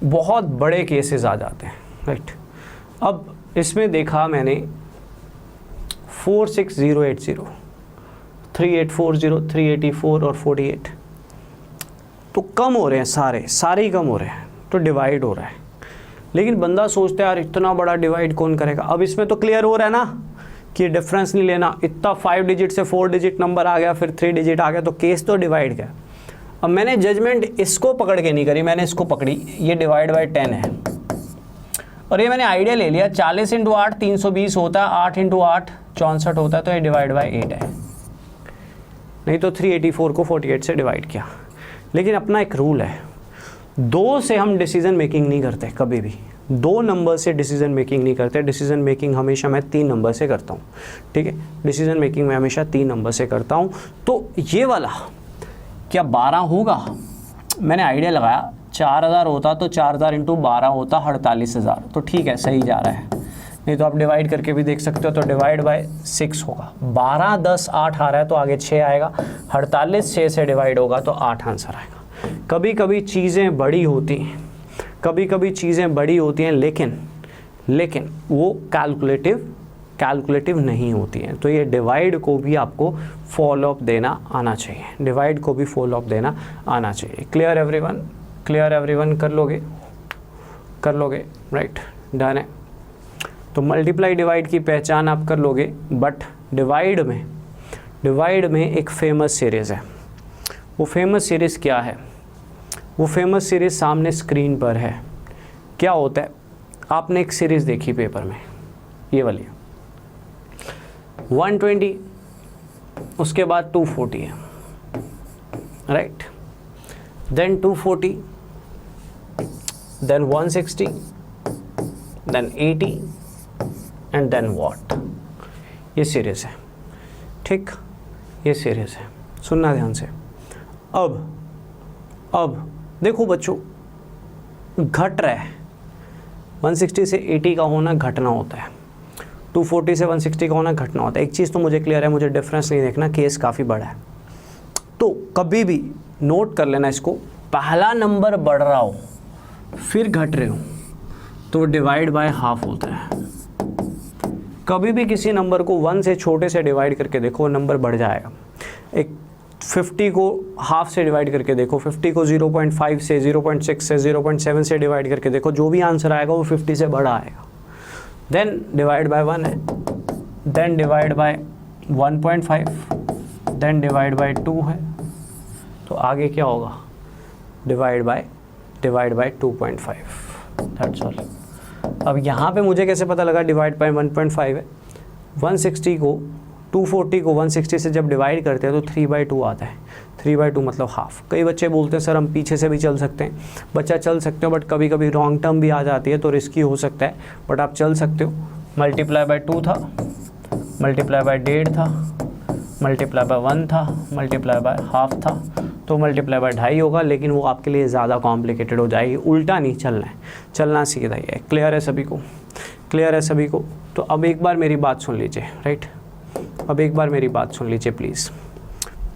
बहुत बड़े केसेस आ जाते हैं, राइट। अब इसमें देखा मैंने 46080, 3840, 384 और 48, तो कम हो रहे हैं, सारे ही कम हो रहे हैं, तो डिवाइड हो रहा है, लेकिन बंदा सोचता है यार इतना बड़ा डिवाइड कौन करेगा। अब इसमें तो क्लियर हो रहा है ना कि डिफरेंस नहीं लेना, इतना 5 डिजिट से 4 डिजिट नंबर आ गया, फिर 3 डिजिट आ गया, तो केस तो डिवाइड का। अब मैंने जजमेंट इसको पकड़ के नहीं करी, मैंने इसको पकड़ी, ये डिवाइड बाय 10 है, और ये मैंने आइडिया ले लिया 40 × 8 320 होता है, 8 × 8 64 होता है, तो ये डिवाइड बाय 8 है, नहीं तो 384 को 48 से डिवाइड किया। लेकिन अपना एक रूल है, 2 से हम डिसीजन मेकिंग नहीं करते कभी भी, 2 नंबर से डिसीजन मेकिंग नहीं करते, डिसीजन मेकिंग हमेशा मैं 3 नंबर से करता हूँ, ठीक है, डिसीजन मेकिंग मैं हमेशा 3 नंबर से करता हूँ। तो ये वाला क्या 12 होगा, मैंने आइडिया लगाया 4000 होता तो 4000 × 12 होता 48000, तो ठीक है, सही जा रहा है, नहीं तो आप डिवाइड करके भी देख सकते हो, तो डिवाइड बाय 6 होगा, 12 10 8 आ रहा है तो आगे 6 आएगा, 48 6 से डिवाइड होगा तो 8 आंसर आएगा। कभी कभी चीज़ें बड़ी होती हैं, लेकिन वो कैलकुलेटिव नहीं होती हैं, तो ये डिवाइड को भी आपको फॉलो अप देना आना चाहिए, क्लियर एवरीवन, कर लोगे, राइट, डन है। तो मल्टीप्लाई डिवाइड की पहचान आप कर लोगे, बट डिवाइड में एक फेमस सीरीज़ है। वो फेमस सीरीज़ क्या है, वो फेमस सीरीज़ सामने स्क्रीन पर है। क्या होता है, आपने एक सीरीज़ देखी पेपर में, ये वाली 120, उसके बाद 240 है, right, then 240, then 160, then 80 and then what, ये सीरीज़ है, ठीक, ये सीरीज़ है, सुनना ध्यान से। अब देखो बच्चों, घट रहा है, 160 से 80 का होना घटना होता है, 240 से 160 का होना घटना होता है। एक चीज़ तो मुझे क्लियर है, मुझे डिफरेंस नहीं देखना, केस काफ़ी बड़ा है, तो कभी भी नोट कर लेना इसको, पहला नंबर बढ़ रहा हो फिर घट रहे हो तो डिवाइड बाय हाफ होता है। कभी भी किसी नंबर को 1 से छोटे से डिवाइड करके देखो, नंबर बढ़ जाएगा। एक 50 को हाफ से डिवाइड करके देखो, 50 को 0.5 से, 0.6 से, 0.7 से डिवाइड करके देखो, जो भी आंसर आएगा वो 50 से बड़ा आएगा। देन डिवाइड बाय 1 है, then divide by 1.5, then divide by 2 है, तो आगे क्या होगा, डिवाइड बाय 2.5, दैट्स ऑल। अब यहाँ पे मुझे कैसे पता लगा डिवाइड बाय 1.5 है, 160 को 240 को 160 से जब डिवाइड करते हैं तो 3/2 आता है, 3/2 मतलब हाफ। कई बच्चे बोलते हैं सर हम पीछे से भी चल सकते हैं, बच्चा चल सकते हो, बट कभी कभी रॉन्ग टर्म भी आ जाती है तो रिस्की हो सकता है, बट आप चल सकते हो। मल्टीप्लाई बाय 2 था, मल्टीप्लाई बाय 1.5 था, मल्टीप्लाई बाय 1 था, मल्टीप्लाई बाय हाफ था, तो मल्टीप्लाई बाय 2.5 होगा, लेकिन वो आपके लिए ज़्यादा कॉम्प्लिकेटेड हो जाएगी। उल्टा नहीं चलना है, चलना सीधा ही है। क्लियर है सभी को, क्लियर है सभी को? तो अब एक बार मेरी बात सुन लीजिए, राइट, अब एक बार मेरी बात सुन लीजिए प्लीज़।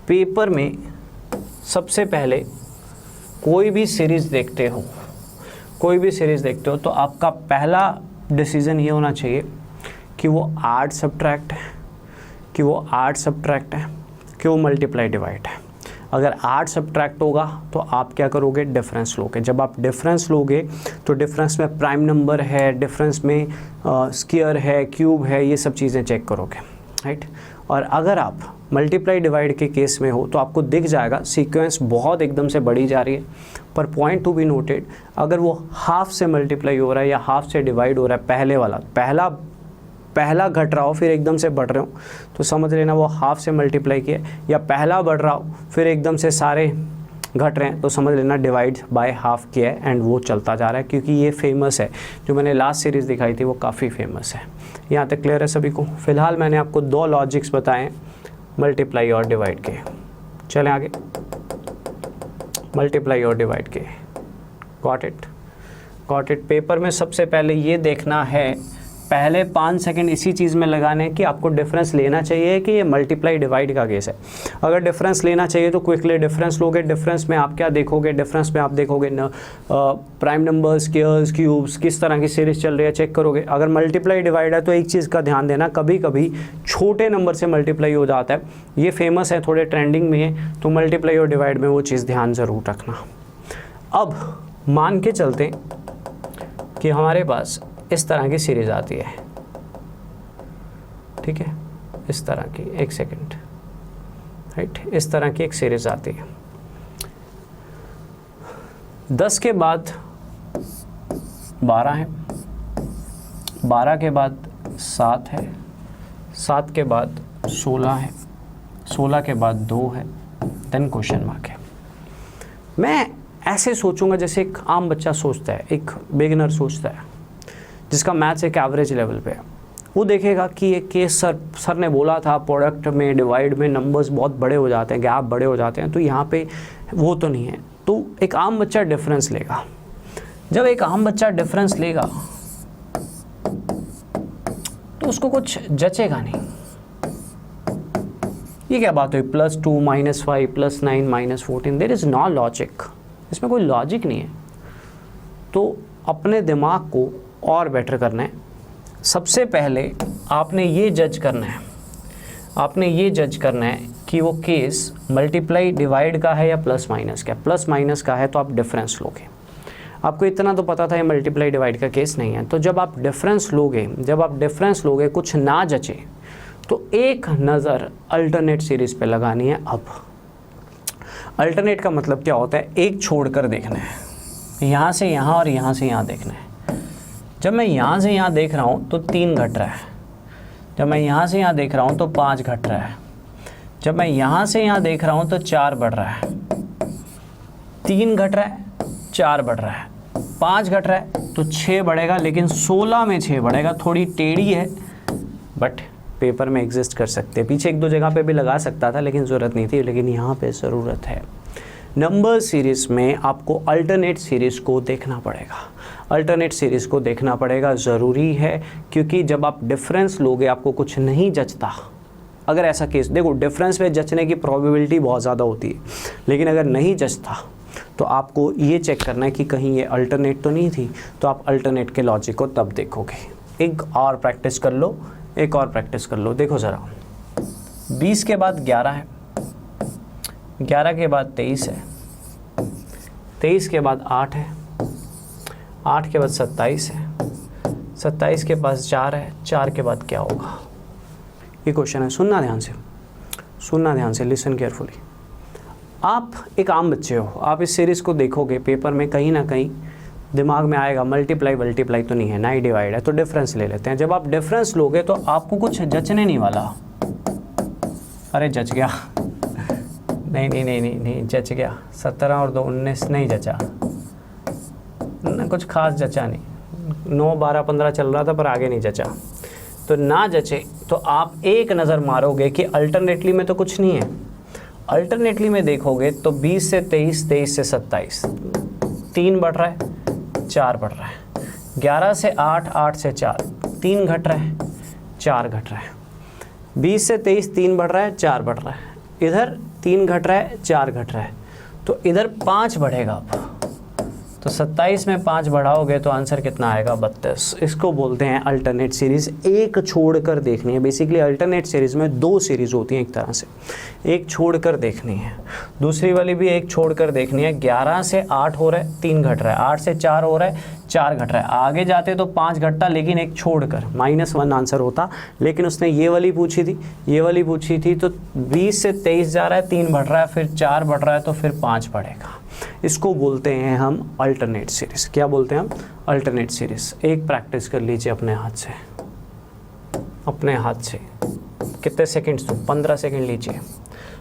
पेपर में सबसे पहले कोई भी सीरीज़ देखते हो, कोई भी सीरीज़ देखते हो, तो आपका पहला डिसीज़न ये होना चाहिए कि वो ऐड सब्ट्रैक्ट है, कि वो ऐड सब्ट्रैक्ट है, कि वो मल्टीप्लाई डिवाइड है। अगर ऐड सब्ट्रैक्ट होगा तो आप क्या करोगे, डिफरेंस लोगे। जब आप डिफरेंस लोगे तो डिफरेंस में प्राइम नंबर है, डिफरेंस में स्क्वायर है, क्यूब है, ये सब चीज़ें चेक करोगे, राइट। और अगर आप मल्टीप्लाई डिवाइड के केस में हो तो आपको दिख जाएगा सीक्वेंस बहुत एकदम से बढ़ी जा रही है, पर पॉइंट टू बी नोटेड, अगर वो हाफ से मल्टीप्लाई हो रहा है या हाफ से डिवाइड हो रहा है, पहला घट रहा हो फिर एकदम से बढ़ रहे हो, तो समझ लेना वो हाफ से मल्टीप्लाई किया, या पहला बढ़ रहा हो फिर एकदम से सारे घट रहे हैं, तो समझ लेना डिवाइड बाय हाफ किया है, एंड वो चलता जा रहा है, क्योंकि ये फेमस है। जो मैंने लास्ट सीरीज़ दिखाई थी वो काफ़ी फेमस है। यहाँ तक क्लियर है सभी को? फिलहाल मैंने आपको 2 लॉजिक्स बताए मल्टीप्लाई और डिवाइड के। चलें आगे, मल्टीप्लाई और डिवाइड के। Got it, got it. Paper में सबसे पहले ये देखना है, पहले 5 सेकंड इसी चीज़ में लगाने कि आपको डिफरेंस लेना चाहिए कि ये मल्टीप्लाई डिवाइड का केस है। अगर डिफरेंस लेना चाहिए तो क्विकली डिफरेंस लोगे। डिफरेंस में आप क्या देखोगे, डिफरेंस में आप देखोगे प्राइम नंबर्स, स्क्वायर्स, क्यूब्स, किस तरह की सीरीज चल रही है चेक करोगे। अगर मल्टीप्लाई डिवाइड है तो एक चीज़ का ध्यान देना, कभी कभी छोटे नंबर से मल्टीप्लाई हो जाता है, ये फेमस है, थोड़े ट्रेंडिंग में है, तो मल्टीप्लाई और डिवाइड में वो चीज़ ध्यान ज़रूर रखना। अब मान के चलते कि हमारे पास इस तरह की सीरीज आती है, ठीक है, इस तरह की, एक सेकंड, राइट, इस तरह की एक सीरीज आती है। 10 के बाद 12 है, 12 के बाद 7 है, 7 के बाद 16 है, 16 के बाद 2 है, देन क्वेश्चन मार्क है। मैं ऐसे सोचूंगा जैसे एक आम बच्चा सोचता है, एक बिगिनर सोचता है, जिसका मैथ्स एक एवरेज लेवल पे है। वो देखेगा कि ये केस सर ने बोला था प्रोडक्ट में, डिवाइड में नंबर्स बहुत बड़े हो जाते हैं, गैप बड़े हो जाते हैं, तो यहाँ पे वो तो नहीं है। तो एक आम बच्चा डिफरेंस लेगा। जब एक आम बच्चा डिफरेंस लेगा तो उसको कुछ जचेगा नहीं। ये क्या बात हुई, +2 -5 +9 -14, देयर इज़ नो लॉजिक, इसमें कोई लॉजिक नहीं है। तो अपने दिमाग को और बेटर करना है। सबसे पहले आपने ये जज करना है, आपने ये जज करना है कि वो केस मल्टीप्लाई डिवाइड का है या प्लस माइनस का। प्लस माइनस का है तो आप डिफरेंस लोगे। आपको इतना तो पता था ये मल्टीप्लाई डिवाइड का केस नहीं है, तो जब आप डिफरेंस लोगे, जब आप डिफरेंस लोगे कुछ ना जचे तो एक नज़र अल्टरनेट सीरीज़ पे लगानी है। अब अल्टरनेट का मतलब क्या होता है, एक छोड़कर देखना है, यहाँ से यहाँ और यहाँ से यहाँ देखना है। जब मैं यहाँ से यहाँ देख रहा हूँ तो 3 घट रहा है, जब मैं यहाँ से यहाँ देख रहा हूँ तो 5 घट रहा है, जब मैं यहाँ से यहाँ देख रहा हूँ तो 4 बढ़ रहा है, 3 घट रहा है, 4 बढ़ रहा है, 5 घट रहा है तो 6 बढ़ेगा, लेकिन 16 में 6 बढ़ेगा। थोड़ी टेढ़ी है बट पेपर में एग्जिस्ट कर सकते हैं। पीछे 1-2 जगह पे भी लगा सकता था लेकिन ज़रूरत नहीं थी, लेकिन यहाँ पे ज़रूरत है। नंबर सीरीज़ में आपको अल्टरनेट सीरीज़ को देखना पड़ेगा, अल्टरनेट सीरीज़ को देखना पड़ेगा, ज़रूरी है, क्योंकि जब आप डिफरेंस लोगे आपको कुछ नहीं जचता। अगर ऐसा केस देखो, डिफरेंस में जचने की प्रोबेबिलिटी बहुत ज़्यादा होती है, लेकिन अगर नहीं जचता तो आपको ये चेक करना है कि कहीं ये अल्टरनेट तो नहीं थी, तो आप अल्टरनेट के लॉजिक को तब देखोगे। एक और प्रैक्टिस कर लो, एक और प्रैक्टिस कर लो। देखो ज़रा, 20 के बाद 11 है, 11 के बाद 23 है, 23 के बाद 8 है, 8 के बाद 27 है, 27 के पास 4 है, 4 के बाद क्या होगा? ये क्वेश्चन है, सुनना ध्यान से, सुनना ध्यान से, लिसन केयरफुली। आप एक आम बच्चे हो, आप इस सीरीज़ को देखोगे पेपर में कहीं ना कहीं दिमाग में आएगा मल्टीप्लाई मल्टीप्लाई तो नहीं है, ना ही डिवाइड है, तो डिफरेंस ले लेते हैं। जब आप डिफरेंस लोगे तो आपको कुछ जचने नहीं वाला। अरे जच गया, नहीं नहीं नहीं नहीं नहीं जच गया, 17 और 2 19 नहीं जचा ना, कुछ खास जचा नहीं, 9 12 15 चल रहा था पर आगे नहीं जचा। तो ना जचे तो आप एक नज़र मारोगे कि अल्टरनेटली में तो कुछ नहीं है। अल्टरनेटली में देखोगे तो 20 से 23, 23 से 27, 3 बढ़ रहा है, 4 बढ़ रहा है, 11 से 8, 8 से 4, 3 घट रहा है, 4 घट रहा है, 20 से 23, 3 बढ़ रहा है, 4 बढ़ रहा है, इधर 3 घट रहा है, 4 घट रहा है, तो इधर 5 बढ़ेगा। अब तो 27 में 5 बढ़ाओगे तो आंसर कितना आएगा? 32। इसको बोलते हैं अल्टरनेट सीरीज़। एक छोड़कर देखनी है। बेसिकली अल्टरनेट सीरीज़ में 2 सीरीज़ होती हैं एक तरह से, एक छोड़कर देखनी है, दूसरी वाली भी एक छोड़कर देखनी है। 11 से 8 हो रहा है, 3 घट रहा है, 8 से 4 हो रहा है, 4 घट रहा है, आगे जाते तो 5 घटता, लेकिन एक छोड़कर -1 आंसर होता। लेकिन उसने ये वाली पूछी थी, ये वाली पूछी थी, तो 20 से 23 जा रहा है, 3 बढ़ रहा है, फिर 4 बढ़ रहा है, तो फिर 5 बढ़ेगा। इसको बोलते हैं हम अल्टरनेट सीरीज़। क्या बोलते हैं हम? Alternate series. एक प्रैक्टिस कर लीजिए अपने हाथ से, अपने हाथ से। कितने सेकंड्स? तो 15 सेकंड लीजिए।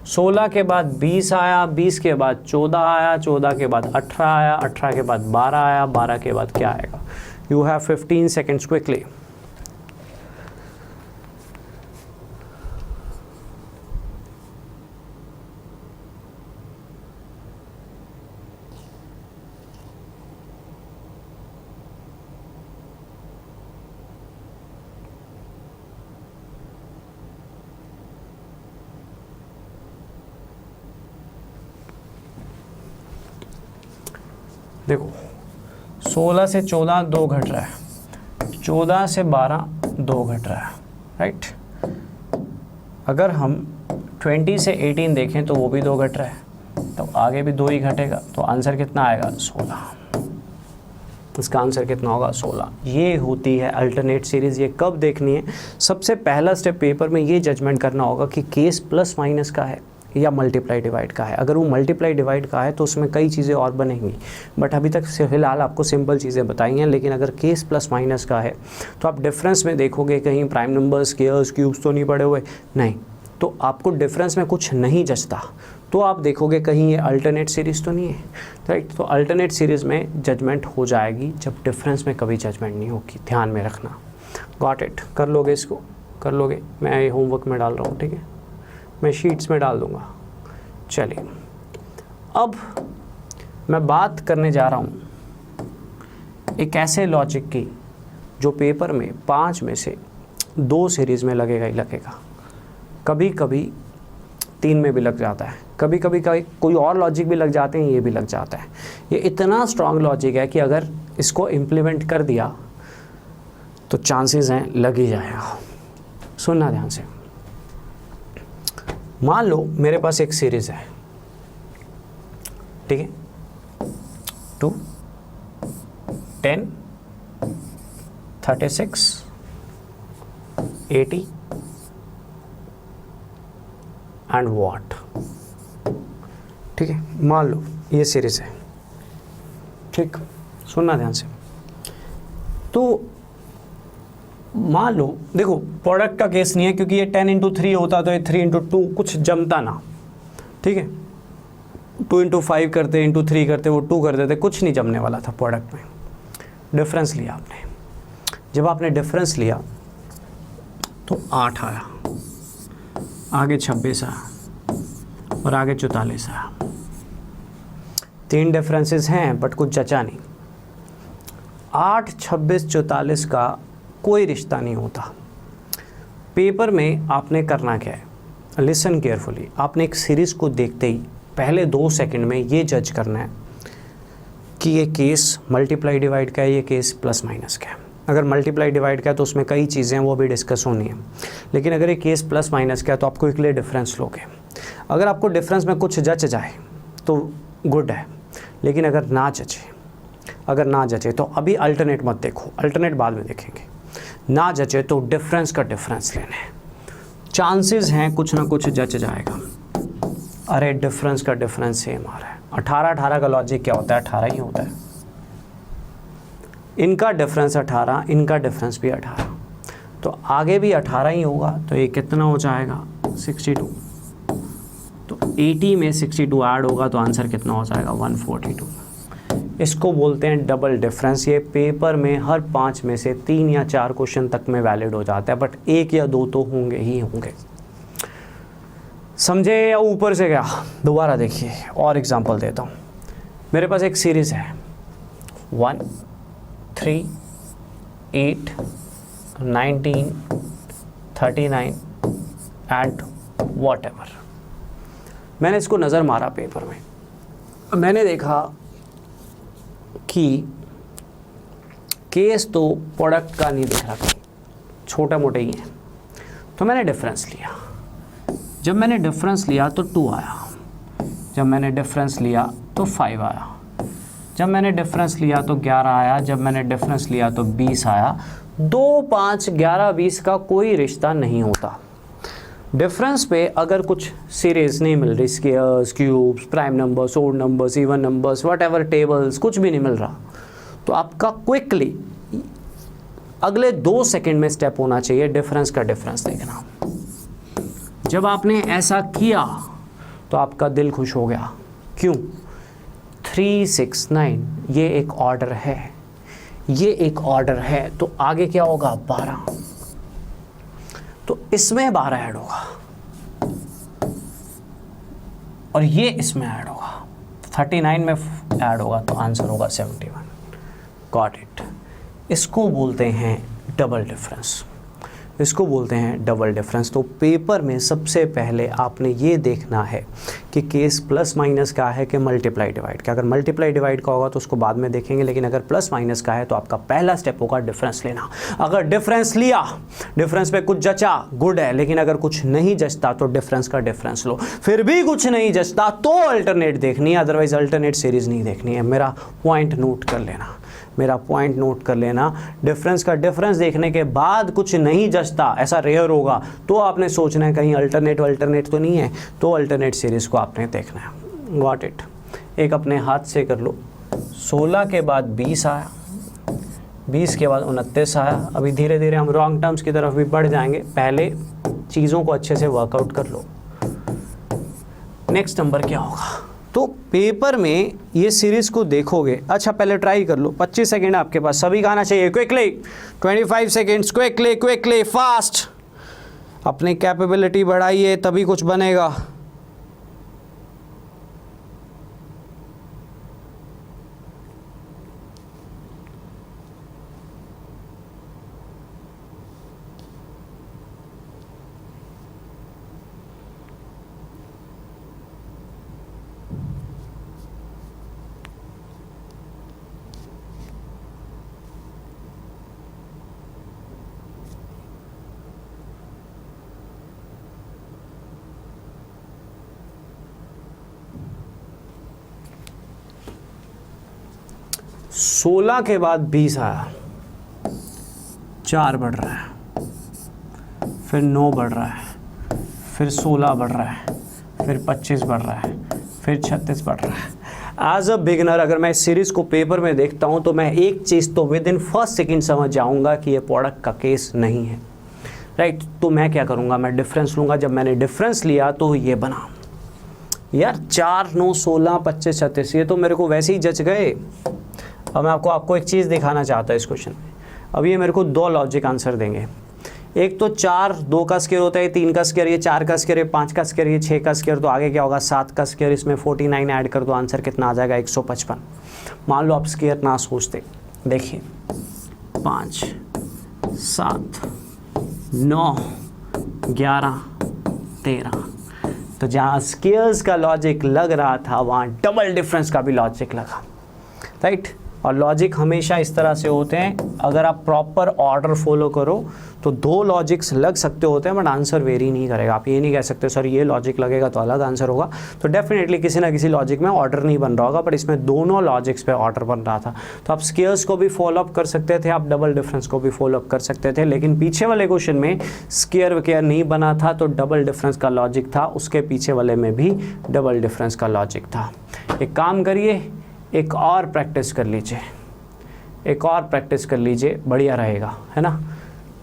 16 के बाद 20 आया, 20 के बाद 14 आया, 14 के बाद 18 आया, 18 के बाद 12 आया, 12 के बाद क्या आएगा? You have 15 seconds quickly. देखो 16 से 14 2 घट रहा है, 14 से 12 2 घट रहा है, राइट। अगर हम 20 से 18 देखें तो वो भी 2 घट रहा है, तो आगे भी 2 ही घटेगा, तो आंसर कितना आएगा? 16। इसका आंसर कितना होगा? 16। ये होती है अल्टरनेट सीरीज़। ये कब देखनी है? सबसे पहला स्टेप पेपर में ये जजमेंट करना होगा कि केस प्लस माइनस का है या मल्टीप्लाई डिवाइड का है। अगर वो मल्टीप्लाई डिवाइड का है तो उसमें कई चीज़ें और बनेंगी, बट अभी तक फिलहाल आपको सिंपल चीज़ें बताई हैं। लेकिन अगर केस प्लस माइनस का है तो आप डिफरेंस में देखोगे कहीं प्राइम नंबर्स, स्क्वायर्स, क्यूब्स तो नहीं पड़े हुए, नहीं, तो आपको डिफरेंस में कुछ नहीं जचता, तो आप देखोगे कहीं ये अल्टरनेट सीरीज़ तो नहीं है, राइट। तो अल्टरनेट सीरीज़ में जजमेंट हो जाएगी, जब डिफरेंस में कभी जजमेंट नहीं होगी। ध्यान में रखना। Got it? कर लोगे इसको? कर लोगे? मैं ये होमवर्क में डाल रहा हूँ, ठीक है, मैं शीट्स में डाल दूंगा। चलिए, अब मैं बात करने जा रहा हूँ एक ऐसे लॉजिक की जो पेपर में 5 में से 2 सीरीज़ में लगेगा ही लगेगा, कभी कभी 3 में भी लग जाता है, कभी कभी कोई और लॉजिक भी लग जाते हैं, ये भी लग जाता है। ये इतना स्ट्रॉन्ग लॉजिक है कि अगर इसको इम्प्लीमेंट कर दिया तो चांसेस हैं लग ही जाएगा। सुनना ध्यान से। मान लो मेरे पास एक सीरीज़ है, ठीक है, 2, 10, 36, 80 एंड व्हाट, ठीक है। मान लो ये सीरीज़ है, ठीक, सुनना ध्यान से। तो मान लो, देखो प्रोडक्ट का केस नहीं है क्योंकि ये 10 × 3 होता तो ये 3 × 2 कुछ जमता ना, ठीक है। 2 × 5 करते, × 3 करते, वो 2 कर देते, कुछ नहीं जमने वाला था प्रोडक्ट में। डिफरेंस लिया आपने, जब आपने डिफरेंस लिया तो 8 आया, आगे 26 आया और आगे 44 आया। 3 डिफरेंसेस हैं बट कुछ जचा नहीं। 8, 26, 44 का कोई रिश्ता नहीं होता। पेपर में आपने करना क्या है? Listen carefully. आपने एक सीरीज़ को देखते ही पहले 2 सेकंड में ये जज करना है कि ये केस मल्टीप्लाई डिवाइड का है, ये केस प्लस माइनस का है। अगर मल्टीप्लाई डिवाइड का है तो उसमें कई चीज़ें हैं, वो भी डिस्कस होनी है। लेकिन अगर ये केस प्लस माइनस का है तो आप क्विकली डिफरेंस लोगे। अगर आपको डिफरेंस में कुछ जच जाए तो गुड है, लेकिन अगर ना जचे तो अभी अल्टरनेट मत देखो, अल्टरनेट बाद में देखेंगे। ना जचे तो डिफरेंस का डिफरेंस लेना है, चांसेस हैं कुछ ना कुछ जच जाएगा। अरे डिफरेंस का डिफरेंस सेम आ रहा है, 18 का लॉजिक क्या होता है, 18 ही होता है। इनका डिफरेंस 18, इनका डिफरेंस भी 18, तो आगे भी 18 ही होगा, तो ये कितना हो जाएगा 62। तो 80 में 62 ऐड होगा तो आंसर कितना हो जाएगा 142। इसको बोलते हैं डबल डिफरेंस। ये पेपर में हर 5 में से 3 या 4 क्वेश्चन तक में वैलिड हो जाता है, बट 1 या 2 तो होंगे ही होंगे। समझे या ऊपर से गया? दोबारा देखिए और एग्जांपल देता हूँ। मेरे पास एक सीरीज़ है 1, 3, 8, 19, 39 एंड वॉट एवर। मैंने इसको नज़र मारा पेपर में, मैंने देखा कि केस तो प्रोडक्ट का नहीं दिख रहा, छोटा मोटा ही है, तो मैंने डिफरेंस लिया। जब मैंने डिफरेंस लिया तो 2 आया, जब मैंने डिफरेंस लिया तो 5 आया, जब मैंने डिफरेंस लिया तो 11 आया, जब मैंने डिफरेंस लिया तो 20 आया। 2, 5, 11, 20 का कोई रिश्ता नहीं होता। डिफरेंस पे अगर कुछ सीरीज नहीं मिल रही, squares, cubes, prime numbers, odd numbers, even numbers, whatever tables, कुछ भी नहीं मिल रहा, तो आपका क्विकली अगले 2 सेकेंड में स्टेप होना चाहिए डिफरेंस का डिफरेंस देखना। जब आपने ऐसा किया तो आपका दिल खुश हो गया। क्यों? 3, 6, 9 ये एक ऑर्डर है, ये एक ऑर्डर है, तो आगे क्या होगा 12, तो इसमें 12 ऐड होगा और ये इसमें ऐड होगा, 39 में ऐड होगा, तो आंसर होगा 71। Got it. इसको बोलते हैं डबल डिफरेंस, इसको बोलते हैं डबल डिफरेंस। तो पेपर में सबसे पहले आपने ये देखना है कि केस प्लस माइनस का है कि मल्टीप्लाई डिवाइड का। अगर मल्टीप्लाई डिवाइड का होगा तो उसको बाद में देखेंगे, लेकिन अगर प्लस माइनस का है तो आपका पहला स्टेप होगा डिफरेंस लेना। अगर डिफरेंस लिया, डिफरेंस पे कुछ जचा, गुड है, लेकिन अगर कुछ नहीं जचता तो डिफरेंस का डिफरेंस लो। फिर भी कुछ नहीं जचता तो अल्टरनेट देखनी है, अदरवाइज अल्टरनेट सीरीज नहीं देखनी है। मेरा पॉइंट नोट कर लेना, मेरा पॉइंट नोट कर लेना। डिफरेंस का डिफरेंस देखने के बाद कुछ नहीं जचता, ऐसा रेयर होगा, तो आपने सोचना है कहीं अल्टरनेट तो नहीं है, तो अल्टरनेट सीरीज़ को आपने देखना है। Got it. एक अपने हाथ से कर लो। 16 के बाद 20 आया, 20 के बाद 29 आया। अभी धीरे धीरे हम रॉन्ग टर्म्स की तरफ भी बढ़ जाएंगे, पहले चीज़ों को अच्छे से वर्कआउट कर लो। नेक्स्ट नंबर क्या होगा? तो पेपर में ये सीरीज़ को देखोगे, अच्छा पहले ट्राई कर लो। 25 सेकेंड आपके पास, सभी का आना चाहिए क्विकली। 25 seconds, quickly fast. अपनी कैपेबिलिटी बढ़ाइए तभी कुछ बनेगा। सोलह के बाद 20 आया, 4 बढ़ रहा है, फिर 9 बढ़ रहा है, फिर 16 बढ़ रहा है, फिर 25 बढ़ रहा है, फिर 36 बढ़ रहा है। एज अ बिगिनर अगर मैं इस सीरीज़ को पेपर में देखता हूँ तो मैं एक चीज़ तो विद इन फर्स्ट सेकेंड समझ जाऊँगा कि ये प्रोडक्ट का केस नहीं है, राइट। तो मैं क्या करूँगा, मैं डिफरेंस लूँगा। जब मैंने डिफरेंस लिया तो ये बना यार 4, 9, 16, 25, 36, ये तो मेरे को वैसे ही जच गए। अब मैं आपको एक चीज़ दिखाना चाहता हूँ इस क्वेश्चन में। अब ये मेरे को 2 लॉजिक आंसर देंगे। एक तो 4 2 का स्क्वायर होता है, 3 का स्क्वायर, ये 4 का स्क्वायर, ये 5 का स्क्वायर, ये 6 का स्क्वायर, तो आगे क्या होगा 7 का स्क्वायर, इसमें 49 ऐड कर दो, आंसर कितना आ जाएगा 155। मान लो आप स्क्वायर ना सोचते, देखिए 5, 7, 9, 11, 13, तो जहाँ स्क्वायर्स का लॉजिक लग रहा था वहाँ डबल डिफरेंस का भी लॉजिक लगा, राइट। और लॉजिक हमेशा इस तरह से होते हैं, अगर आप प्रॉपर ऑर्डर फॉलो करो तो 2 लॉजिक्स लग सकते होते हैं बट आंसर वेरी नहीं करेगा। आप ये नहीं कह सकते सर ये लॉजिक लगेगा तो अलग आंसर होगा, तो डेफिनेटली किसी ना किसी लॉजिक में ऑर्डर नहीं बन रहा होगा, बट इसमें दोनों लॉजिक्स पे ऑर्डर बन रहा था। तो आप स्केयर्स को भी फॉलो अप कर सकते थे, आप डबल डिफरेंस को भी फॉलो अप कर सकते थे, लेकिन पीछे वाले क्वेश्चन में स्केयर वकेयर नहीं बना था तो डबल डिफरेंस का लॉजिक था, उसके पीछे वाले में भी डबल डिफरेंस का लॉजिक था। एक काम करिए, एक और प्रैक्टिस कर लीजिए, एक और प्रैक्टिस कर लीजिए, बढ़िया रहेगा, है ना।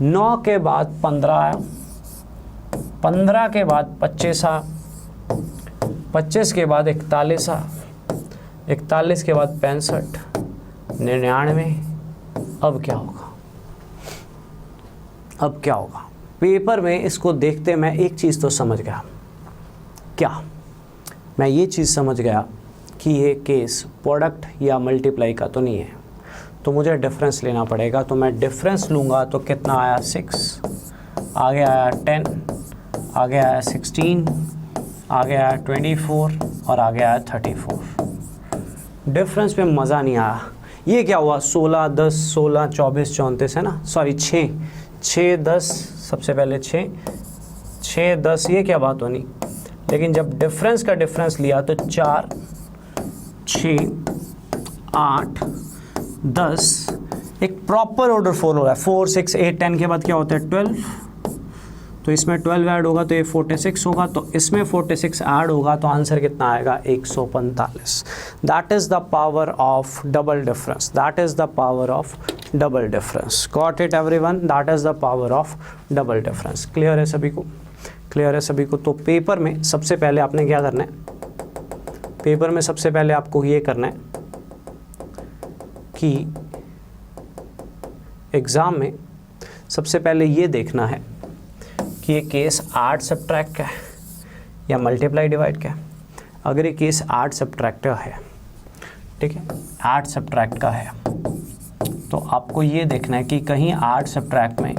9 के बाद 15 आया, 15 के बाद 25 आया, 25 के बाद 41 आया, 41 के बाद 65, 99। अब क्या होगा, अब क्या होगा? पेपर में इसको देखते मैं एक चीज़ तो समझ गया। क्या? मैं ये चीज़ समझ गया कि ये केस प्रोडक्ट या मल्टीप्लाई का तो नहीं है, तो मुझे डिफरेंस लेना पड़ेगा। तो मैं डिफरेंस लूँगा तो कितना आया 6, आगे आया 10, आगे आया 16, आगे आया 24 और आगे आया 34। डिफरेंस में मज़ा नहीं आया। ये क्या हुआ? 16, 10, 16, 24, 34 है ना, सॉरी 6, 6, 10, सबसे पहले 6, 6, 10, ये क्या बात होनी। लेकिन जब डिफरेंस का डिफरेंस लिया तो 4, 6, 8, 10, एक प्रॉपर ऑर्डर फॉलो हो रहा है। 4, 6, 8, 10 के बाद क्या होता है 12, तो इसमें 12 ऐड होगा तो ये 46 होगा, तो इसमें 46 ऐड होगा तो आंसर कितना आएगा 145। That is the power of double difference, that is the power of double difference. Got it everyone? That is the power of double difference. Clear है सभी को? क्लियर है सभी को? तो पेपर में सबसे पहले आपने क्या करना है, पेपर में सबसे पहले आपको ये करना है कि एग्ज़ाम में सबसे पहले ये देखना है कि ये केस 8 सब्ट्रैक्ट का है या मल्टीप्लाई डिवाइड का है। अगर ये केस 8 सब्ट्रैक्ट का है, ठीक है, 8 सब्ट्रैक्ट का है, तो आपको ये देखना है कि कहीं 8 सब्ट्रैक्ट में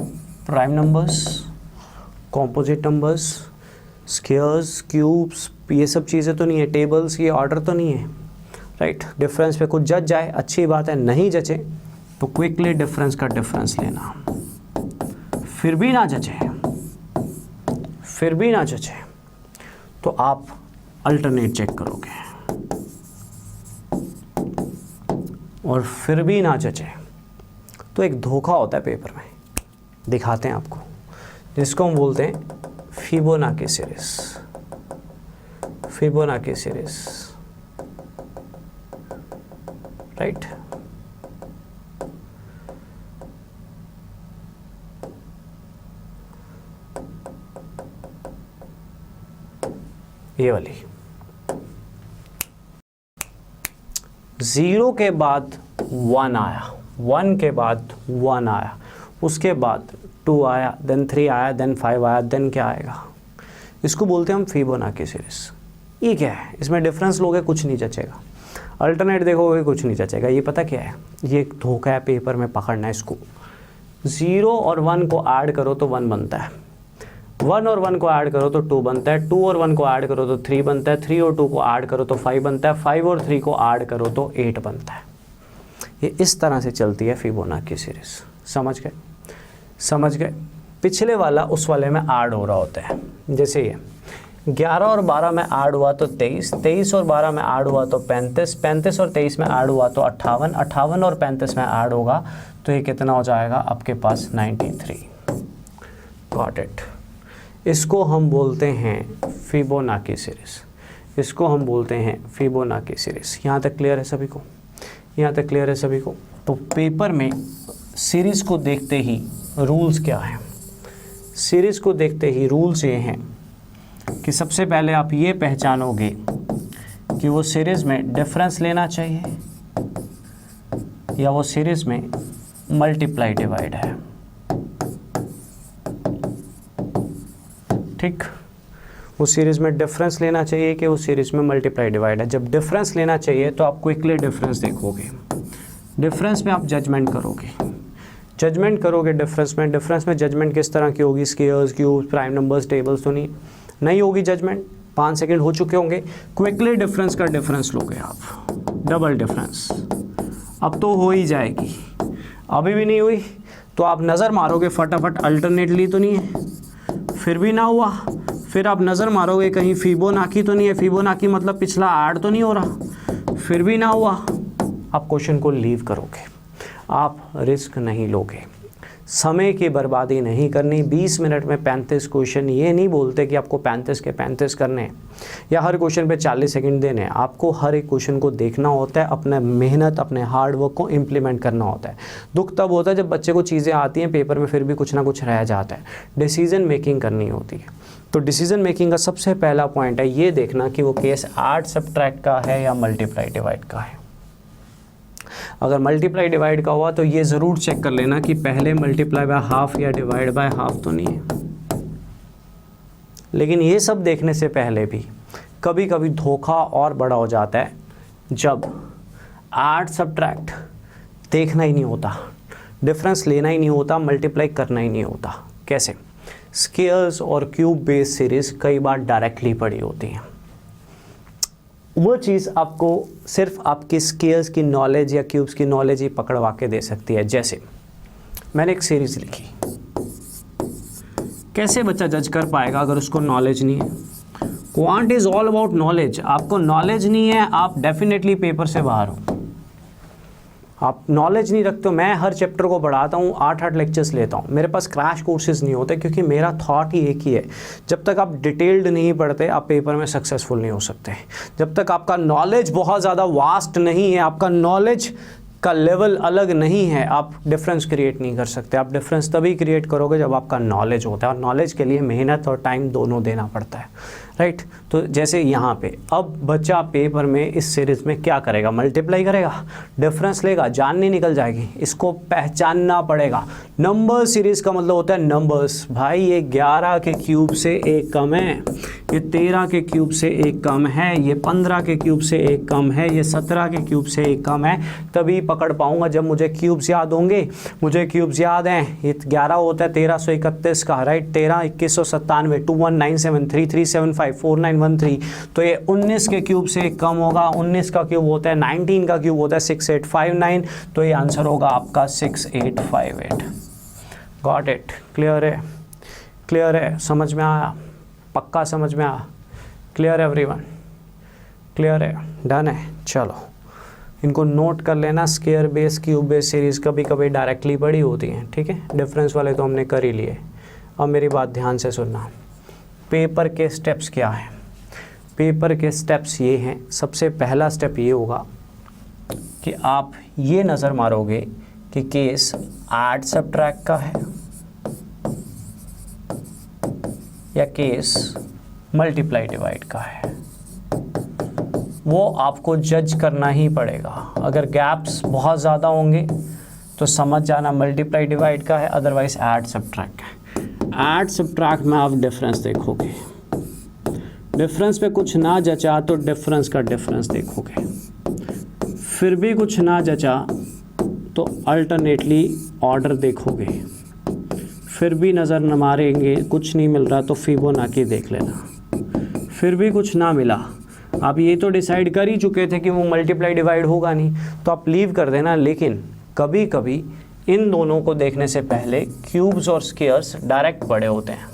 prime numbers, composite numbers, squares, cubes, ये सब चीज़ें तो नहीं है, टेबल्स, ये ऑर्डर तो नहीं है, राइट। डिफरेंस पे कुछ जज जाए अच्छी बात है, नहीं जचे तो क्विकली डिफरेंस का डिफरेंस लेना। फिर भी ना जचे, फिर भी ना जचे तो आप अल्टरनेट चेक करोगे, और फिर भी ना जचे तो एक धोखा होता है पेपर में, दिखाते हैं आपको, जिसको हम बोलते हैं Fibonacci series. Fibonacci series, right. ये वाली 0 के बाद 1 आया, 1 के बाद 1 आया, उसके बाद 2 आया, देन 3 आया, देन 5 आया, देन क्या आएगा? इसको बोलते हैं हम फिबोनाची सीरीज। ये क्या है? इसमें डिफरेंस लोगे कुछ नहीं जचेगा, अल्टरनेट देखोगे कुछ नहीं जचेगा। ये पता क्या है? ये एक धोखा है, पेपर में पकड़ना है इसको। 0 और 1 को ऐड करो तो 1 बनता है, 1 और 1 को ऐड करो तो 2 बनता है, 2 और 1 को ऐड करो तो 3 बनता है, 3 और 2 को ऐड करो तो 5 बनता है, 5 और 3 को ऐड करो तो 8 बनता है। ये इस तरह से चलती है फिबोनाची सीरीज। समझ गए? समझ गए? पिछले वाला उस वाले में ऐड हो रहा होता है। जैसे ये 11 और 12 में ऐड हुआ तो 23, 23 और 12 में ऐड हुआ तो 35, 35 और 23 में ऐड हुआ तो 58, 58 और 35 में ऐड होगा तो ये कितना हो जाएगा आपके पास 93। Got it? इसको हम बोलते हैं फिबोनाची सीरीज, इसको हम बोलते हैं फिबोनाची सीरीज। यहाँ तक क्लियर है सभी को? यहाँ तक क्लियर है सभी को? तो पेपर में सीरीज़ को देखते ही रूल्स क्या हैं? सीरीज़ को देखते ही रूल्स ये हैं कि सबसे पहले आप ये पहचानोगे कि वो सीरीज़ में डिफरेंस लेना चाहिए या वो सीरीज़ में मल्टीप्लाई डिवाइड है। ठीक, वो सीरीज़ में डिफरेंस लेना चाहिए कि वो सीरीज़ में मल्टीप्लाई डिवाइड है। जब डिफरेंस लेना चाहिए तो आप क्विकली डिफरेंस देखोगे, डिफरेंस में आप जजमेंट करोगे, जजमेंट करोगे डिफरेंस में। डिफरेंस में जजमेंट किस तरह की होगी? Squares, cubes, prime numbers, tables तो नहीं होगी जजमेंट। 5 सेकंड हो चुके होंगे। क्विकली डिफरेंस का डिफरेंस लोगे आप, डबल डिफरेंस। अब तो हो ही जाएगी, अभी भी नहीं हुई तो आप नज़र मारोगे फटाफट, अल्टरनेटली तो नहीं है, फिर भी ना हुआ, फिर आप नज़र मारोगे कहीं फिबोनाची तो नहीं है, फिबोनाची मतलब पिछला ऐड तो नहीं हो रहा, फिर भी ना हुआ, आप क्वेश्चन को लीव करोगे, आप रिस्क नहीं लोगे, समय की बर्बादी नहीं करनी। 20 मिनट में 35 क्वेश्चन, ये नहीं बोलते कि आपको 35 के 35 करने हैं या हर क्वेश्चन पे 40 सेकंड देने हैं, आपको हर एक क्वेश्चन को देखना होता है, अपना मेहनत अपने हार्ड वर्क को इम्प्लीमेंट करना होता है। दुख तब होता है जब बच्चे को चीज़ें आती हैं पेपर में फिर भी कुछ ना कुछ रह जाता है, डिसीजन मेकिंग करनी होती है। तो डिसीजन मेकिंग का सबसे पहला पॉइंट है ये देखना कि वो केस ऐड सब्ट्रैक्ट का है या मल्टीप्लाई डिवाइड का है। अगर मल्टीप्लाई डिवाइड का हुआ तो ये ज़रूर चेक कर लेना कि पहले मल्टीप्लाई बाय हाफ या डिवाइड बाय हाफ तो नहीं है। लेकिन ये सब देखने से पहले भी कभी कभी धोखा और बड़ा हो जाता है जब ऐड सब्ट्रैक्ट देखना ही नहीं होता, डिफरेंस लेना ही नहीं होता, मल्टीप्लाई करना ही नहीं होता। कैसे? स्क्वायर्स और क्यूब बेस्ड सीरीज कई बार डायरेक्टली पड़ी होती हैं, वो चीज़ आपको सिर्फ आपकी स्क्वायर्स की नॉलेज या क्यूब्स की नॉलेज ही पकड़वा के दे सकती है। जैसे मैंने एक सीरीज लिखी, कैसे बच्चा जज कर पाएगा अगर उसको नॉलेज नहीं है? Quant is all about knowledge. आपको नॉलेज नहीं है, आप डेफिनेटली पेपर से बाहर हो। आप नॉलेज नहीं रखते हो। मैं हर चैप्टर को पढ़ाता हूँ, 8-8 लेक्चर्स लेता हूँ, मेरे पास क्रैश कोर्सेज नहीं होते क्योंकि मेरा थॉट ही एक ही है, जब तक आप डिटेल्ड नहीं पढ़ते आप पेपर में सक्सेसफुल नहीं हो सकते। जब तक आपका नॉलेज बहुत ज़्यादा वास्ट नहीं है, आपका नॉलेज का लेवल अलग नहीं है, आप डिफरेंस क्रिएट नहीं कर सकते। आप डिफरेंस तभी क्रिएट करोगे जब आपका नॉलेज होता है, और नॉलेज के लिए मेहनत और टाइम दोनों देना पड़ता है, राइट। तो जैसे यहाँ पे अब बच्चा पेपर में इस सीरीज़ में क्या करेगा? मल्टीप्लाई करेगा, डिफरेंस लेगा, जाननी निकल जाएगी, इसको पहचानना पड़ेगा। नंबर सीरीज़ का मतलब होता है नंबर्स। भाई ये 11 के क्यूब से एक कम है, ये 13 के क्यूब से एक कम है, ये 15 के क्यूब से एक कम है, ये 17 के क्यूब से एक कम है। तभी पकड़ पाऊंगा जब मुझे क्यूब्स याद होंगे। मुझे क्यूब्स याद हैं, ये 11 होता है 1331 का, राइट। 13 2197 2197 3375 4913, तो ये 19 के क्यूब से एक कम होगा। 19 का क्यूब होता है 19 का क्यूब होता है 6859, तो ये आंसर होगा आपका 6858। Got it? क्लियर है? क्लियर है? समझ में आया? पक्का समझ में आया? Clear everyone? क्लियर है? डन है? चलो इनको नोट कर लेना। Square base cube base series कभी कभी डायरेक्टली बड़ी होती हैं, ठीक है। डिफरेंस वाले तो हमने कर ही लिए। अब मेरी बात ध्यान से सुनना, पेपर के स्टेप्स क्या हैं? पेपर के स्टेप्स ये हैं, सबसे पहला स्टेप ये होगा कि आप ये नज़र मारोगे कि केस ऐड सब्ट्रैक्ट का है या केस मल्टीप्लाई डिवाइड का है। वो आपको जज करना ही पड़ेगा। अगर गैप्स बहुत ज़्यादा होंगे तो समझ जाना मल्टीप्लाई डिवाइड का है, अदरवाइज ऐड सब्ट्रैक्ट है। ऐड सब्ट्रैक्ट में आप डिफरेंस देखोगे, डिफरेंस पे कुछ ना जचा तो डिफरेंस का डिफरेंस देखोगे, फिर भी कुछ ना जचा तो अल्टरनेटली ऑर्डर देखोगे, फिर भी नज़र न मारेंगे, कुछ नहीं मिल रहा तो फिबोनाची देख लेना, फिर भी कुछ ना मिला, आप ये तो डिसाइड कर ही चुके थे कि वो मल्टीप्लाई डिवाइड होगा नहीं, तो आप लीव कर देना। लेकिन कभी कभी इन दोनों को देखने से पहले क्यूब्स और स्क्वायर्स डायरेक्ट बड़े होते हैं,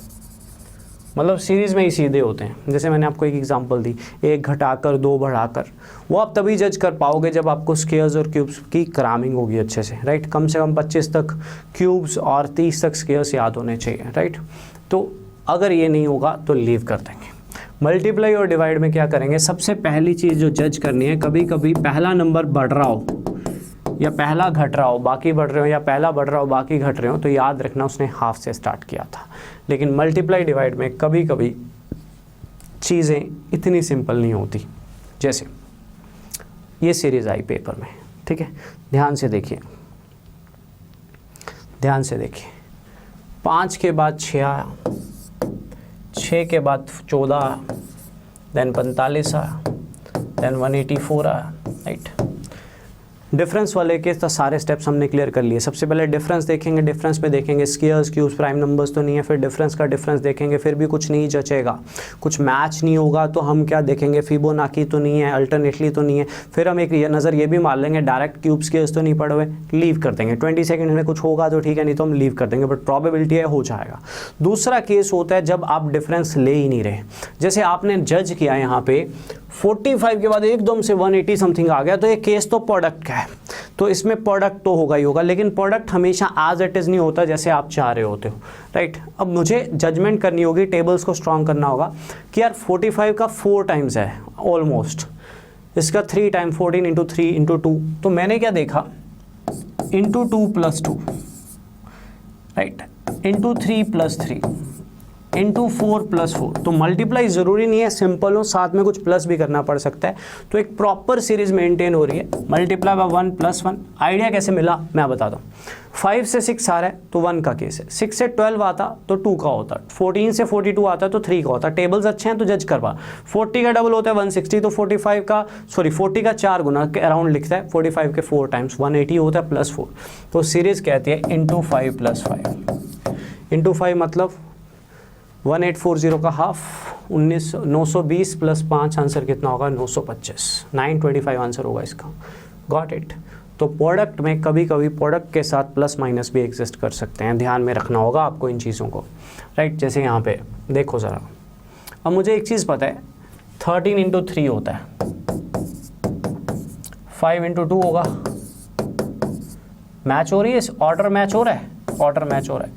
मतलब सीरीज़ में ही सीधे होते हैं। जैसे मैंने आपको एक एग्जांपल दी, 1 घटाकर 2 बढ़ाकर, वो आप तभी जज कर पाओगे जब आपको स्क्वायर्स और क्यूब्स की क्रैमिंग होगी अच्छे से, राइट। कम से कम 25 तक क्यूब्स और 30 तक स्क्वायर्स याद होने चाहिए, राइट। तो अगर ये नहीं होगा तो लीव कर देंगे। मल्टीप्लाई और डिवाइड में क्या करेंगे? सबसे पहली चीज़ जो जज करनी है, कभी कभी पहला नंबर बढ़ रहा हो या पहला घट रहा हो बाकी बढ़ रहे हो, या पहला बढ़ रहा हो बाकी घट रहे हो, तो याद रखना उसने हाफ से स्टार्ट किया था। लेकिन मल्टीप्लाई डिवाइड में कभी कभी चीज़ें इतनी सिंपल नहीं होती। जैसे ये सीरीज़ आई पेपर में, ठीक है, ध्यान से देखिए, ध्यान से देखिए। 5 के बाद 6 आया, 6 के बाद 14 आया, देन 45 आया, देन 184 आया, राइट। डिफरेंस वाले के तो सारे स्टेप्स हमने क्लियर कर लिए। सबसे पहले डिफरेंस देखेंगे, डिफरेंस में देखेंगे स्क्वायर्स, क्यूब्स, प्राइम नंबर्स तो नहीं है, फिर डिफरेंस का डिफरेंस देखेंगे, फिर भी कुछ नहीं जचेगा, कुछ मैच नहीं होगा तो हम क्या देखेंगे, फिबोनाची तो नहीं है, अल्टरनेटली तो नहीं है, फिर हम एक नज़र ये भी मार लेंगे डायरेक्ट क्यूब्स केस तो नहीं पड़े हुए, लीव कर देंगे। 20 सेकंड में कुछ होगा तो ठीक है, नहीं तो हम लीव कर देंगे, बट प्रोबेबिलिटी है हो जाएगा। दूसरा केस होता है जब आप डिफरेंस ले ही नहीं रहे, जैसे आपने जज किया यहाँ पे 45 के बाद एकदम से 180 समथिंग आ गया, तो ये केस तो प्रोडक्ट का है, तो इसमें प्रोडक्ट तो होगा ही होगा, लेकिन प्रोडक्ट हमेशा एज इट इज़ नहीं होता जैसे आप चाह रहे होते हो, राइट। अब मुझे जजमेंट करनी होगी, टेबल्स को स्ट्रॉन्ग करना होगा कि यार 45 का 4 टाइम्स है ऑलमोस्ट, इसका 3 टाइम 14 इंटू 3 इंटू 2, तो मैंने क्या देखा into 2 plus 2, right, into 3 plus 3 into 4 plus 4, तो मल्टीप्लाई ज़रूरी नहीं है सिंपल हो, साथ में कुछ प्लस भी करना पड़ सकता है, तो एक प्रॉपर सीरीज मेंटेन हो रही है। मल्टीप्लाई बाय 1 प्लस 1, आइडिया कैसे मिला मैं बताता हूँ। 5 से 6 आ रहा है तो 1 का केस है, 6 से 12 आता तो 2 का होता, 14 से 42 आता तो 3 का होता। टेबल्स अच्छे हैं तो जज करवा, 40 का डबल होता है 160, तो 40 का 4 गुना के अराउंड लिखता है, 45 के 4 टाइम्स 180 होता है प्लस 4, तो सीरीज कहती है इंटू 5 प्लस 5, इंटू 5 मतलब 1840 का हाफ 920 प्लस 5 आंसर कितना होगा 925, 925 आंसर होगा इसका। Got it. तो प्रोडक्ट में कभी कभी प्रोडक्ट के साथ प्लस माइनस भी एग्जिस्ट कर सकते हैं, ध्यान में रखना होगा आपको इन चीज़ों को, राइट। जैसे यहाँ पे देखो ज़रा, अब मुझे एक चीज़ पता है 13 इंटू 3 होता है, 5 इंटू 2 होगा, मैच हो रही है, ऑर्डर मैच हो रहा है, ऑर्डर मैच हो रहा है,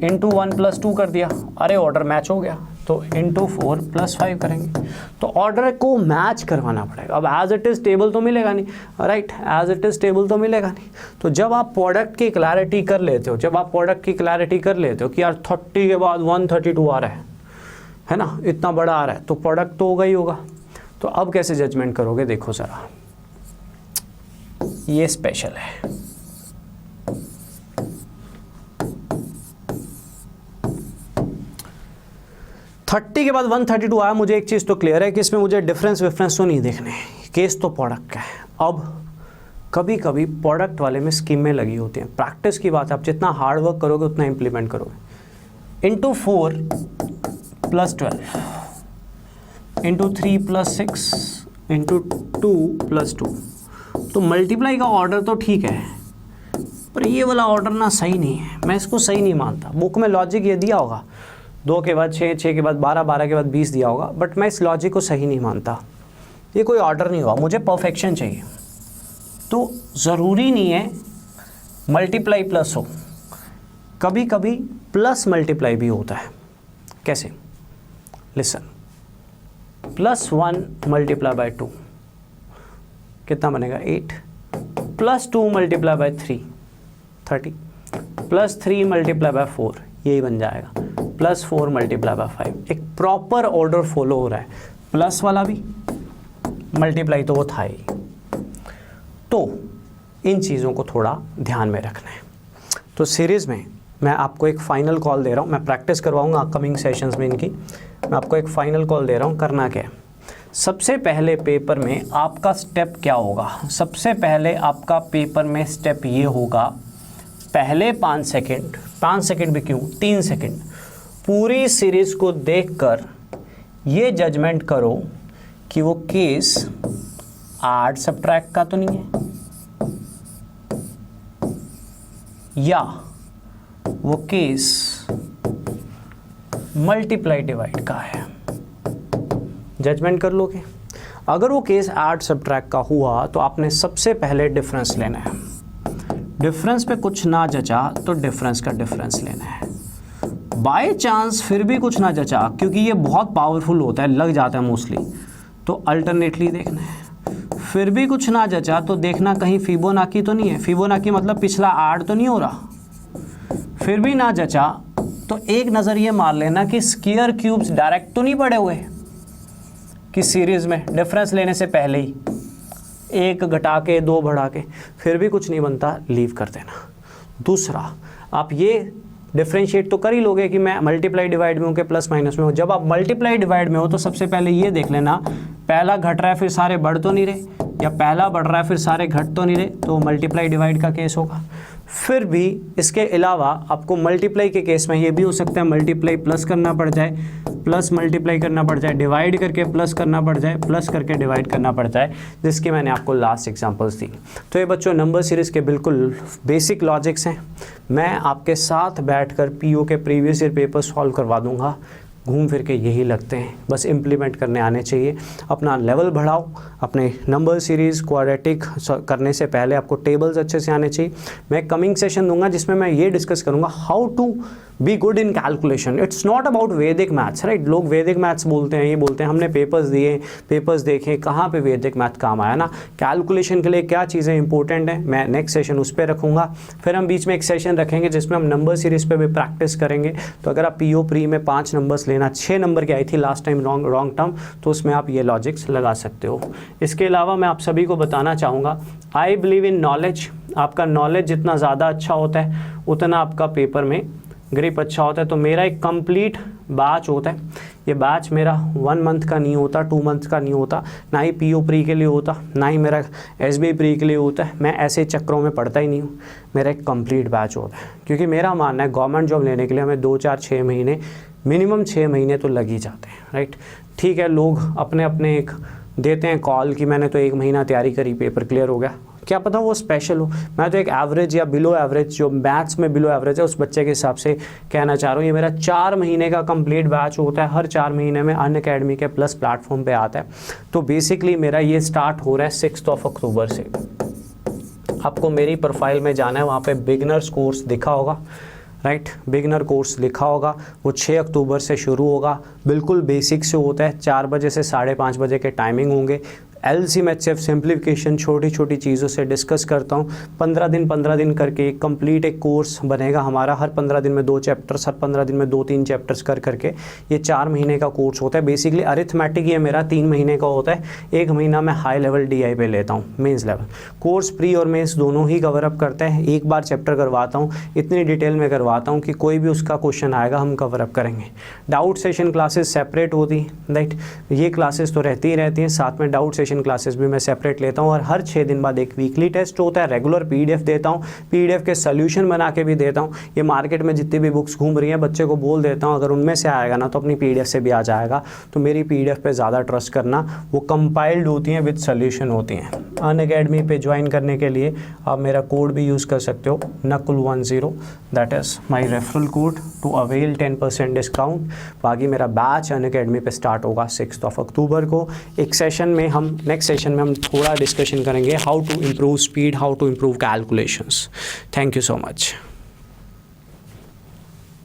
इंटू 1 प्लस 2 कर दिया, अरे ऑर्डर मैच हो गया, तो इंटू 4 प्लस 5 करेंगे, तो ऑर्डर को मैच करवाना पड़ेगा। अब एज इट इज़ टेबल तो मिलेगा नहीं, right, as it is table तो मिलेगा नहीं। तो जब आप प्रोडक्ट की क्लैरिटी कर लेते हो, जब आप प्रोडक्ट की क्लैरिटी कर लेते हो कि यार 30 के बाद 132 आ रहा है ना, इतना बड़ा आ रहा है, तो प्रोडक्ट तो होगा ही होगा। तो अब कैसे जजमेंट करोगे, देखो ज़रा, ये स्पेशल है। थर्टी के बाद 132 आया, मुझे एक चीज़ तो क्लियर है कि इसमें मुझे डिफरेंस विफरेंस तो नहीं देखने, केस तो प्रोडक्ट का है। अब कभी कभी प्रोडक्ट वाले में स्कीमें लगी होती हैं, प्रैक्टिस की बात है, आप जितना हार्ड वर्क करोगे उतना इंप्लीमेंट करोगे। Into 4 plus 12 into 3 plus 6 into 2 plus 2, तो मल्टीप्लाई का ऑर्डर तो ठीक है, पर ये वाला ऑर्डर ना सही नहीं है, मैं इसको सही नहीं मानता। बुक में लॉजिक ये दिया होगा 2 के बाद 6, 6 के बाद 12, 12 के बाद 20 दिया होगा, बट मैं इस लॉजिक को सही नहीं मानता, ये कोई ऑर्डर नहीं हुआ, मुझे परफेक्शन चाहिए। तो ज़रूरी नहीं है मल्टीप्लाई प्लस हो, कभी कभी प्लस मल्टीप्लाई भी होता है। कैसे, लिसन, प्लस 1 मल्टीप्लाई बाय 2 कितना बनेगा 8, plus 2 multiply by 3 30, plus 3 multiply by 4 यही बन जाएगा, प्लस 4 मल्टीप्लाई बाय 5। एक प्रॉपर ऑर्डर फॉलो हो रहा है, प्लस वाला भी, मल्टीप्लाई तो वो था ही। तो इन चीज़ों को थोड़ा ध्यान में रखना है। तो सीरीज़ में मैं आपको एक फ़ाइनल कॉल दे रहा हूँ, मैं प्रैक्टिस करवाऊँगा अपकमिंग सेशंस में इनकी, मैं आपको एक फ़ाइनल कॉल दे रहा हूँ। करना क्या है, सबसे पहले पेपर में आपका स्टेप क्या होगा, सबसे पहले आपका पेपर में स्टेप ये होगा, पहले 5 सेकंड भी क्यों 3 सेकंड पूरी सीरीज़ को देखकर ये जजमेंट करो कि वो केस ऐड सब्ट्रैक्ट का तो नहीं है, या वो केस मल्टीप्लाई डिवाइड का है। जजमेंट कर लोगे। अगर वो केस ऐड सब्ट्रैक्ट का हुआ तो आपने सबसे पहले डिफरेंस लेना है, डिफरेंस पे कुछ ना जचा तो डिफरेंस का डिफरेंस लेना है। बाय चांस फिर भी कुछ ना जचा, क्योंकि ये बहुत पावरफुल होता है, लग जाता है मोस्टली, तो अल्टरनेटली देखना है। फिर भी कुछ ना जचा तो देखना कहीं फिबोनाची तो नहीं है, फिबोनाची मतलब पिछला ऐड तो नहीं हो रहा। फिर भी ना जचा तो एक नज़र ये मार लेना कि स्क्वायर क्यूब्स डायरेक्ट तो नहीं पड़े हुए कि सीरीज़ में डिफरेंस लेने से पहले ही 1 घटा के 2 बढ़ा के, फिर भी कुछ नहीं बनता, लीव कर देना। दूसरा, आप ये डिफ्रेंशिएट तो कर ही लोगे कि मैं मल्टीप्लाई डिवाइड में हूँ कि प्लस माइनस में हूँ। जब आप मल्टीप्लाई डिवाइड में हो तो सबसे पहले ये देख लेना, पहला घट रहा है फिर सारे बढ़ तो नहीं रहे, या पहला बढ़ रहा है फिर सारे घट तो नहीं रहे, तो मल्टीप्लाई डिवाइड का केस होगा। फिर भी इसके अलावा आपको मल्टीप्लाई के केस में ये भी हो सकता है मल्टीप्लाई प्लस करना पड़ जाए, प्लस मल्टीप्लाई करना पड़ जाए, डिवाइड करके प्लस करना पड़ जाए, प्लस करके डिवाइड करना पड़ जाए, जिसकी मैंने आपको लास्ट एग्जांपल्स दी। तो ये बच्चों नंबर सीरीज़ के बिल्कुल बेसिक लॉजिक्स हैं। मैं आपके साथ बैठकर पीओ के प्रीवियस ईयर पेपर सॉल्व करवा दूंगा। घूम फिर के यही लगते हैं, बस इम्प्लीमेंट करने आने चाहिए। अपना लेवल बढ़ाओ, अपने नंबर सीरीज़ क्वाड्रेटिक करने से पहले आपको टेबल्स अच्छे से आने चाहिए। मैं कमिंग सेशन दूंगा जिसमें मैं ये डिस्कस करूंगा how to be good in calculation. It's not about Vedic maths, right. लोग वैदिक मैथ्स बोलते हैं, ये बोलते हैं हमने पेपर्स दिए, पेपर्स देखे, कहाँ पे वैदिक मैथ काम आया ना। कैलकुलेशन के लिए क्या चीज़ें इंपॉर्टेंट हैं, मैं नेक्स्ट सेशन उस पर रखूँगा। फिर हम बीच में एक सेशन रखेंगे जिसमें हम नंबर सीरीज़ पे भी प्रैक्टिस करेंगे। तो अगर आप पीओ प्री में 5 नंबर्स लेना, 6 नंबर की आई थी लास्ट टाइम रॉन्ग टर्म, तो उसमें आप ये लॉजिक्स लगा सकते हो। इसके अलावा मैं आप सभी को बताना चाहूँगा, आई बिलीव इन नॉलेज। आपका नॉलेज जितना ज़्यादा अच्छा होता है उतना आपका पेपर में ग्रिप अच्छा होता है। तो मेरा एक कंप्लीट बैच होता है, ये बैच मेरा 1 मंथ का नहीं होता, 2 मंथ का नहीं होता, ना ही पीओ प्री के लिए होता, ना ही मेरा एसबीआई प्री के लिए होता है। मैं ऐसे चक्रों में पढ़ता ही नहीं हूँ, मेरा एक कंप्लीट बैच होता है। क्योंकि मेरा मानना है गवर्नमेंट जॉब लेने के लिए हमें 2, 4, 6 महीने, मिनिमम 6 महीने तो लग ही जाते हैं, राइट। ठीक है, लोग अपने अपने एक देते हैं कॉल कि मैंने तो 1 महीना तैयारी करी, पेपर क्लियर हो गया। क्या पता वो स्पेशल हो, मैं तो एक एवरेज या बिलो एवरेज, जो मैथ्स में बिलो एवरेज है उस बच्चे के हिसाब से कहना चाह रहा हूँ। ये मेरा 4 महीने का कंप्लीट बैच होता है, हर 4 महीने में अनअकैडमी के प्लस प्लेटफॉर्म पे आता है। तो बेसिकली मेरा ये स्टार्ट हो रहा है 6 अक्टूबर से। आपको मेरी प्रोफाइल में जाना है, वहाँ पे बिगनर्स कोर्स दिखा होगा, राइट। बिगनर कोर्स लिखा होगा, वो 6 अक्टूबर से शुरू होगा। बिल्कुल बेसिक से होता है, 4 बजे से 5:30 बजे के टाइमिंग होंगे। LCMHF सिंप्लीफिकेशन छोटी छोटी चीज़ों से डिस्कस करता हूँ। 15 दिन करके कंप्लीट एक कोर्स बनेगा हमारा। हर 15 दिन में 2 चैप्टर्स, हर 15 दिन में 2-3 चैप्टर्स करके ये 4 महीने का कोर्स होता है। बेसिकली अरिथमेटिक ये मेरा 3 महीने का होता है। 1 महीना मैं हाई लेवल DI पे लेता हूँ, मेंस लेवल। कोर्स प्री और मेंस दोनों ही कवर अप करता है। एक बार चैप्टर करवाता हूँ, इतनी डिटेल में करवाता हूँ कि कोई भी उसका क्वेश्चन आएगा हम कवर अप करेंगे। डाउट सेशन क्लासेस सेपरेट होती हैं, राइट। ये क्लासेस तो रहती ही रहती हैं, साथ में डाउट सेशन क्लासेस भी मैं सेपरेट लेता हूँ। और हर 6 दिन बाद एक वीकली टेस्ट होता है। रेगुलर PDF देता हूँ, PDF के सोल्यूशन बना के भी देता हूँ। ये मार्केट में जितनी भी बुक्स घूम रही हैं, बच्चे को बोल देता हूँ अगर उनमें से आएगा ना तो अपनी PDF से भी आ जाएगा। तो मेरी PDF पे ज़्यादा ट्रस्ट करना, वो कंपाइल्ड होती हैं विद सोल्यूशन होती हैं। अनअकैडमी पे ज्वाइन करने के लिए आप मेरा कोड भी यूज़ कर सकते हो, NAKUL10, that is my referral code to avail 10% discount. बाकी मेरा बैच अनअकैडमी पे स्टार्ट होगा 6 अक्टूबर को। एक सेशन में हम नेक्स्ट सेशन में हम थोड़ा डिस्कशन करेंगे how to improve speed, how to improve calculations. Thank you so much.